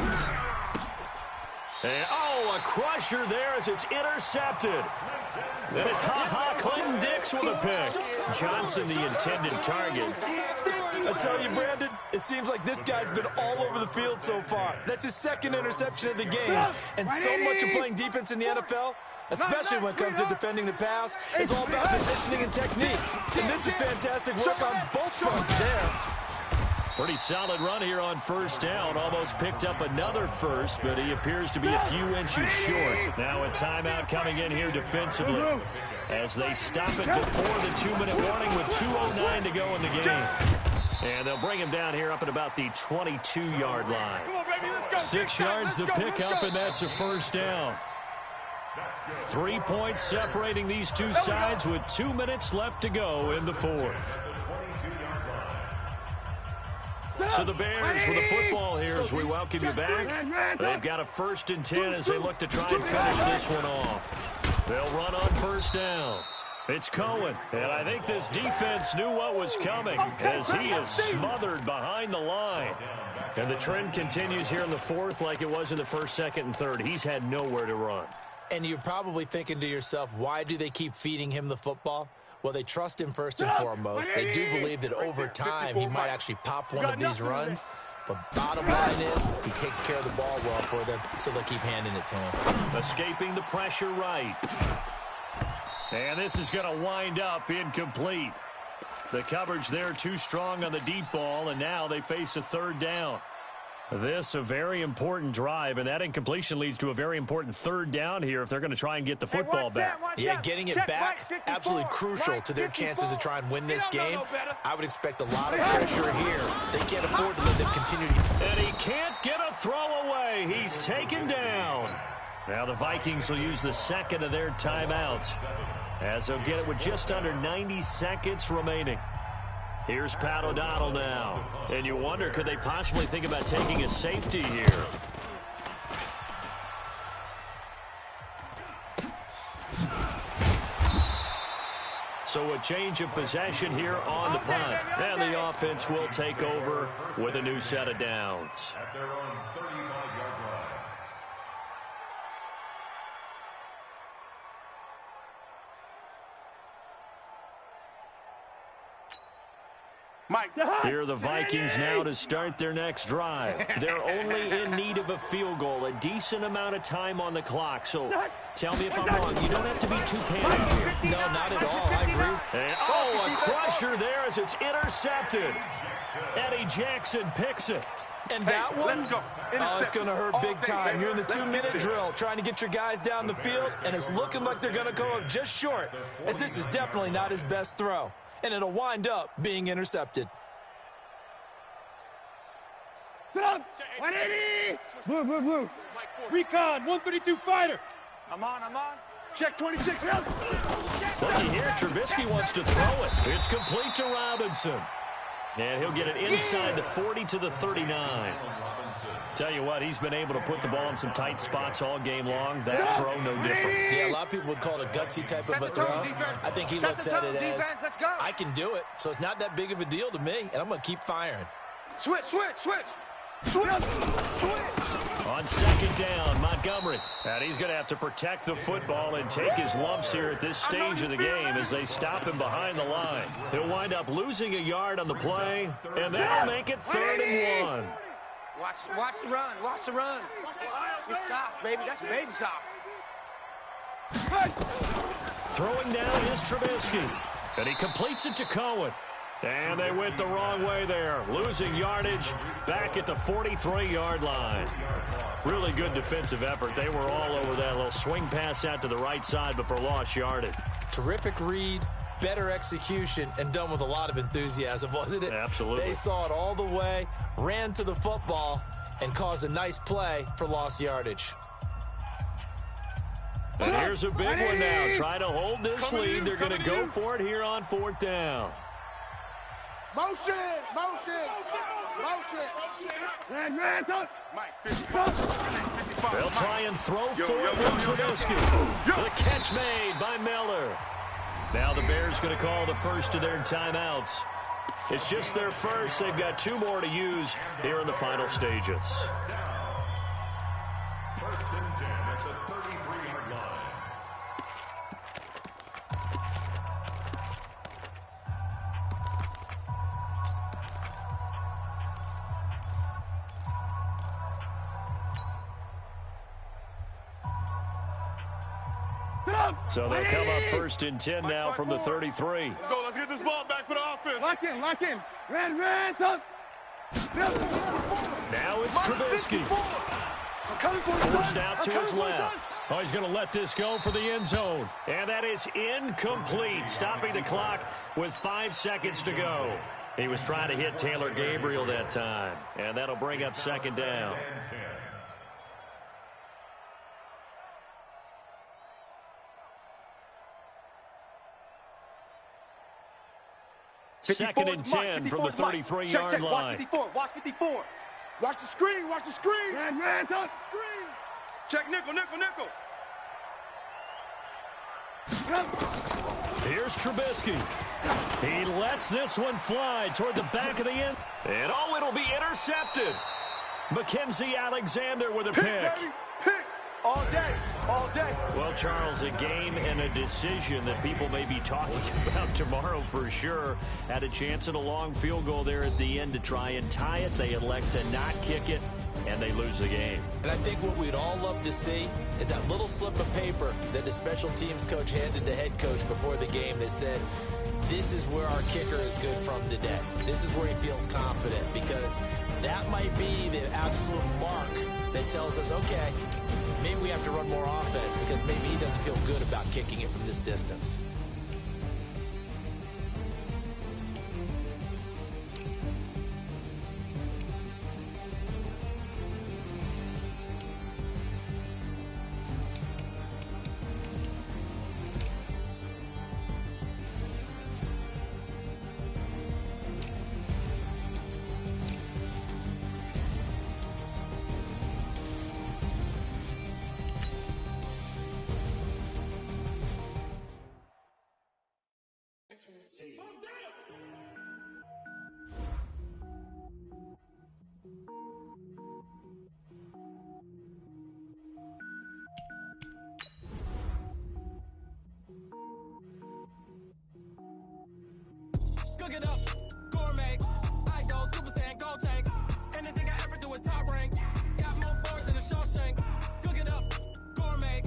And, a crusher there as it's intercepted. And it's Clinton Dix with a pick. Johnson, the intended target. I tell you, Brandon, it seems like this guy's been all over the field so far. That's his second interception of the game. And so much of playing defense in the NFL, especially when it comes to defending the pass, is all about positioning and technique. And this is fantastic work on both fronts there. Pretty solid run here on first down. Almost picked up another first, but he appears to be a few inches short. Now a timeout coming in here defensively as they stop it before the 2-minute warning with 2:09 to go in the game. And they'll bring him down here up at about the 22-yard line. 6 yards the pickup, and that's a first down. 3 points separating these two sides with 2 minutes left to go in the fourth. So the Bears with the football here as we welcome you back. They've got a 1st and 10 as they look to try and finish this one off. They'll run on first down. It's Cohen, and I think this defense knew what was coming as he is smothered behind the line. And the trend continues here in the fourth like it was in the first, second, and third. He's had nowhere to run. And you're probably thinking to yourself, why do they keep feeding him the football? Well, they trust him first and foremost. They do believe that over time he might actually pop one of these runs. But bottom line is he takes care of the ball well for them, so they'll keep handing it to him. Escaping the pressure right. And this is going to wind up incomplete. The coverage there too strong on the deep ball, and now they face a third down. This a very important drive, and that incompletion leads to a very important third down here if they're going to try and get the football back. Yeah, getting it back, absolutely crucial to their chances to try and win this game. I would expect a lot of pressure here. They can't afford to let them continue to... And he can't get a throw away. He's taken down. Now the Vikings will use the second of their timeouts as they'll get it with just under 90 seconds remaining. Here's Pat O'Donnell now. And you wonder, could they possibly think about taking a safety here? So a change of possession here on the punt. And the offense will take over with a new set of downs. At their own 35-yard line. Here are the Vikings now to start their next drive. They're only in need of a field goal, a decent amount of time on the clock. So tell me if I'm wrong. You don't have to be too panicked here. No, not at all. I agree. And, a crusher there as it's intercepted. Eddie Jackson picks it. And that one, it's going to hurt big time. You're in the 2-minute drill trying to get your guys down the field, and it's looking like they're going to go up just short, as this is definitely not his best throw. And it'll wind up being intercepted. Sit up! 180! Blue. Recon, 132 fighter. I'm on. Check 26. Looky here, Trubisky wants to throw it. It's complete to Robinson. And he'll get it inside the 40 to the 39. Tell you what, he's been able to put the ball in some tight spots all game long. That throw, no different. Yeah, a lot of people would call it a gutsy type of a throw. I think he looks at it as, I can do it, so it's not that big of a deal to me, and I'm going to keep firing. Switch. On second down, Montgomery. And he's going to have to protect the football and take his lumps here at this stage of the game as they stop him behind the line. He'll wind up losing a yard on the play, and that'll make it 3rd and 1. Watch the run. Watch the run. It's soft, baby. That's baby soft. Throwing down is Trubisky. And he completes it to Cohen. And they went the wrong way there, losing yardage back at the 43-yard line. Really good defensive effort. They were all over that little swing pass out to the right side before lost yardage. Terrific read, better execution, and done with a lot of enthusiasm, wasn't it? Absolutely. They saw it all the way, ran to the football, and caused a nice play for lost yardage. And here's a big one now. Try to hold this lead. They're going to go for it here on 4th down. Motion! Red, They'll try and throw for it with Trubisky. The catch made by Miller. Now the Bears going to call the first of their timeouts. It's just their first. They've got 2 more to use here in the final stages. 1st and 10 at the 33-yard line. So they'll come up 1st and 10 now from the 33. Let's go. Let's get this ball back for the offense. Lock in. Red, up. Now it's Trubisky. Forced out to his left. Oh, he's going to let this go for the end zone. And that is incomplete, stopping the clock with 5 seconds to go. He was trying to hit Taylor Gabriel that time. And that'll bring up 2nd down. 2nd and 10 from the 33-yard line. Watch 54. Watch the screen. Red, up. Screen. Check nickel. Here's Trubisky. He lets this one fly toward the back of the end. And oh, it'll be intercepted. Mackenzie Alexander with a pick. Pick. All day. Well, Charles, a game and a decision that people may be talking about tomorrow for sure. Had a chance at a long field goal there at the end to try and tie it. They elect to not kick it, and they lose the game. And I think what we'd all love to see is that little slip of paper that the special teams coach handed the head coach before the game that said, this is where our kicker is good from today. This is where he feels confident, because that might be the absolute mark that tells us, okay, maybe we have to run more offense because maybe he doesn't feel good about kicking it from this distance. Cook it up, gourmet. I go Super Saiyan, go tank. Anything I ever do is top rank. Got more boards than a Shawshank. Cook it up, gourmet.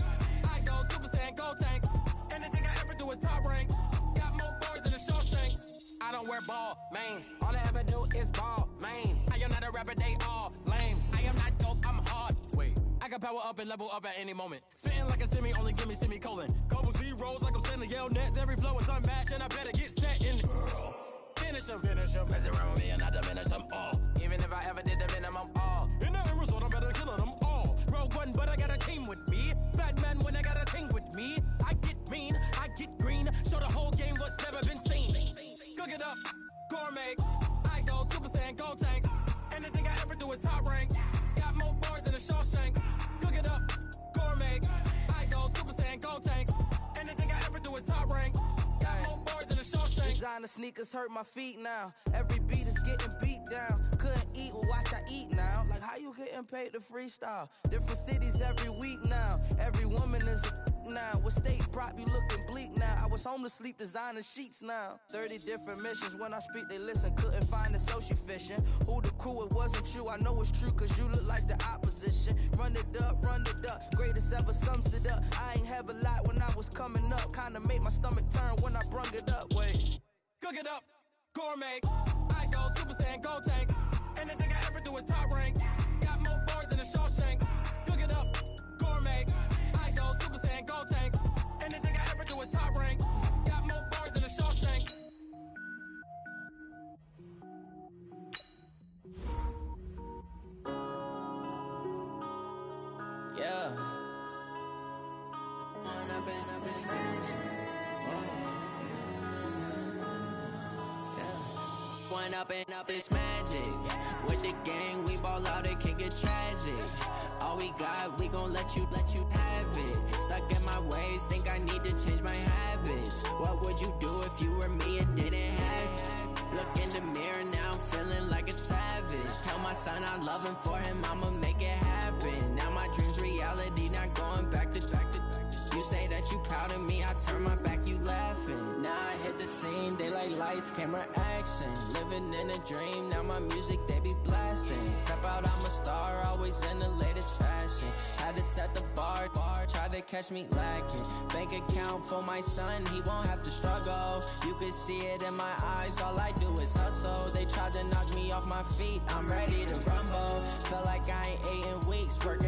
I go Super Saiyan, go tank. Anything I ever do is top rank. Got more boards than a Shawshank. I don't wear ball mains. All I ever do is ball main. I am not a rapper, they all lame. I am not dope, I'm hard. Wait, I can power up and level up at any moment. Spitting like a semi, only give me semicolon. Couple zeros like I'm sending yell nets. Every flow is unmatched, and I better get set in. Finish him. Mess around with me and I diminish them all. Even if I ever did the minimum, all. In the end result, I'm better killing them all. Rogue One, but I got a team with me. Batman when I got a team with me. I get mean, I get green. Show the whole game what's never been seen. Cook it up, gourmet. I go Super Saiyan, go tank. Anything I ever do is top rank. Got more bars than a Shawshank. Cook it up, gourmet. I go Super Saiyan, go tank. Anything I ever do is top rank. Designer sneakers hurt my feet now. Every beat is getting beat down. Couldn't eat, well watch I eat now. Like how you you getting paid to freestyle? Different cities every week now. Every woman is a now. What state prop you looking bleak now? I was home to sleep designing sheets now. 30 different missions. When I speak, they listen. Couldn't find the social fishing. Who the crew? It wasn't you. I know it's true, cause you look like the opposition. Run it up, greatest ever sums it up. I ain't have a lot when I was coming up. Kinda made my stomach turn when I brung it up. Wait. Cook it up, gourmet. I go Super Saiyan, gold tank. Anything I ever do is top rank. Got more bars than a Shawshank. Cook it up, gourmet. I go Super Saiyan, gold tank. Anything I ever do is top rank. Got more bars than a Shawshank. Yeah. One up and up, it's magic. With the gang, we ball out, it can get tragic. All we got, we gon' let you have it. Stuck in my ways, think I need to change my habits. What would you do if you were me and didn't have it? Look in the mirror, now I'm feeling like a savage. Tell my son I love him, for him I'ma make it happen. Now my dream's reality, not going back to. You say that you proud of me, I turn my back, you laughing. Now I hit the scene, daylight lights, camera action. Living in a dream, now my music, they be blasting. Step out, I'm a star, always in the latest fashion. Had to set the bar, try to catch me lacking. Bank account for my son, he won't have to struggle. You can see it in my eyes, all I do is hustle. They tried to knock me off my feet, I'm ready to rumble. Felt like I ain't ate in weeks, working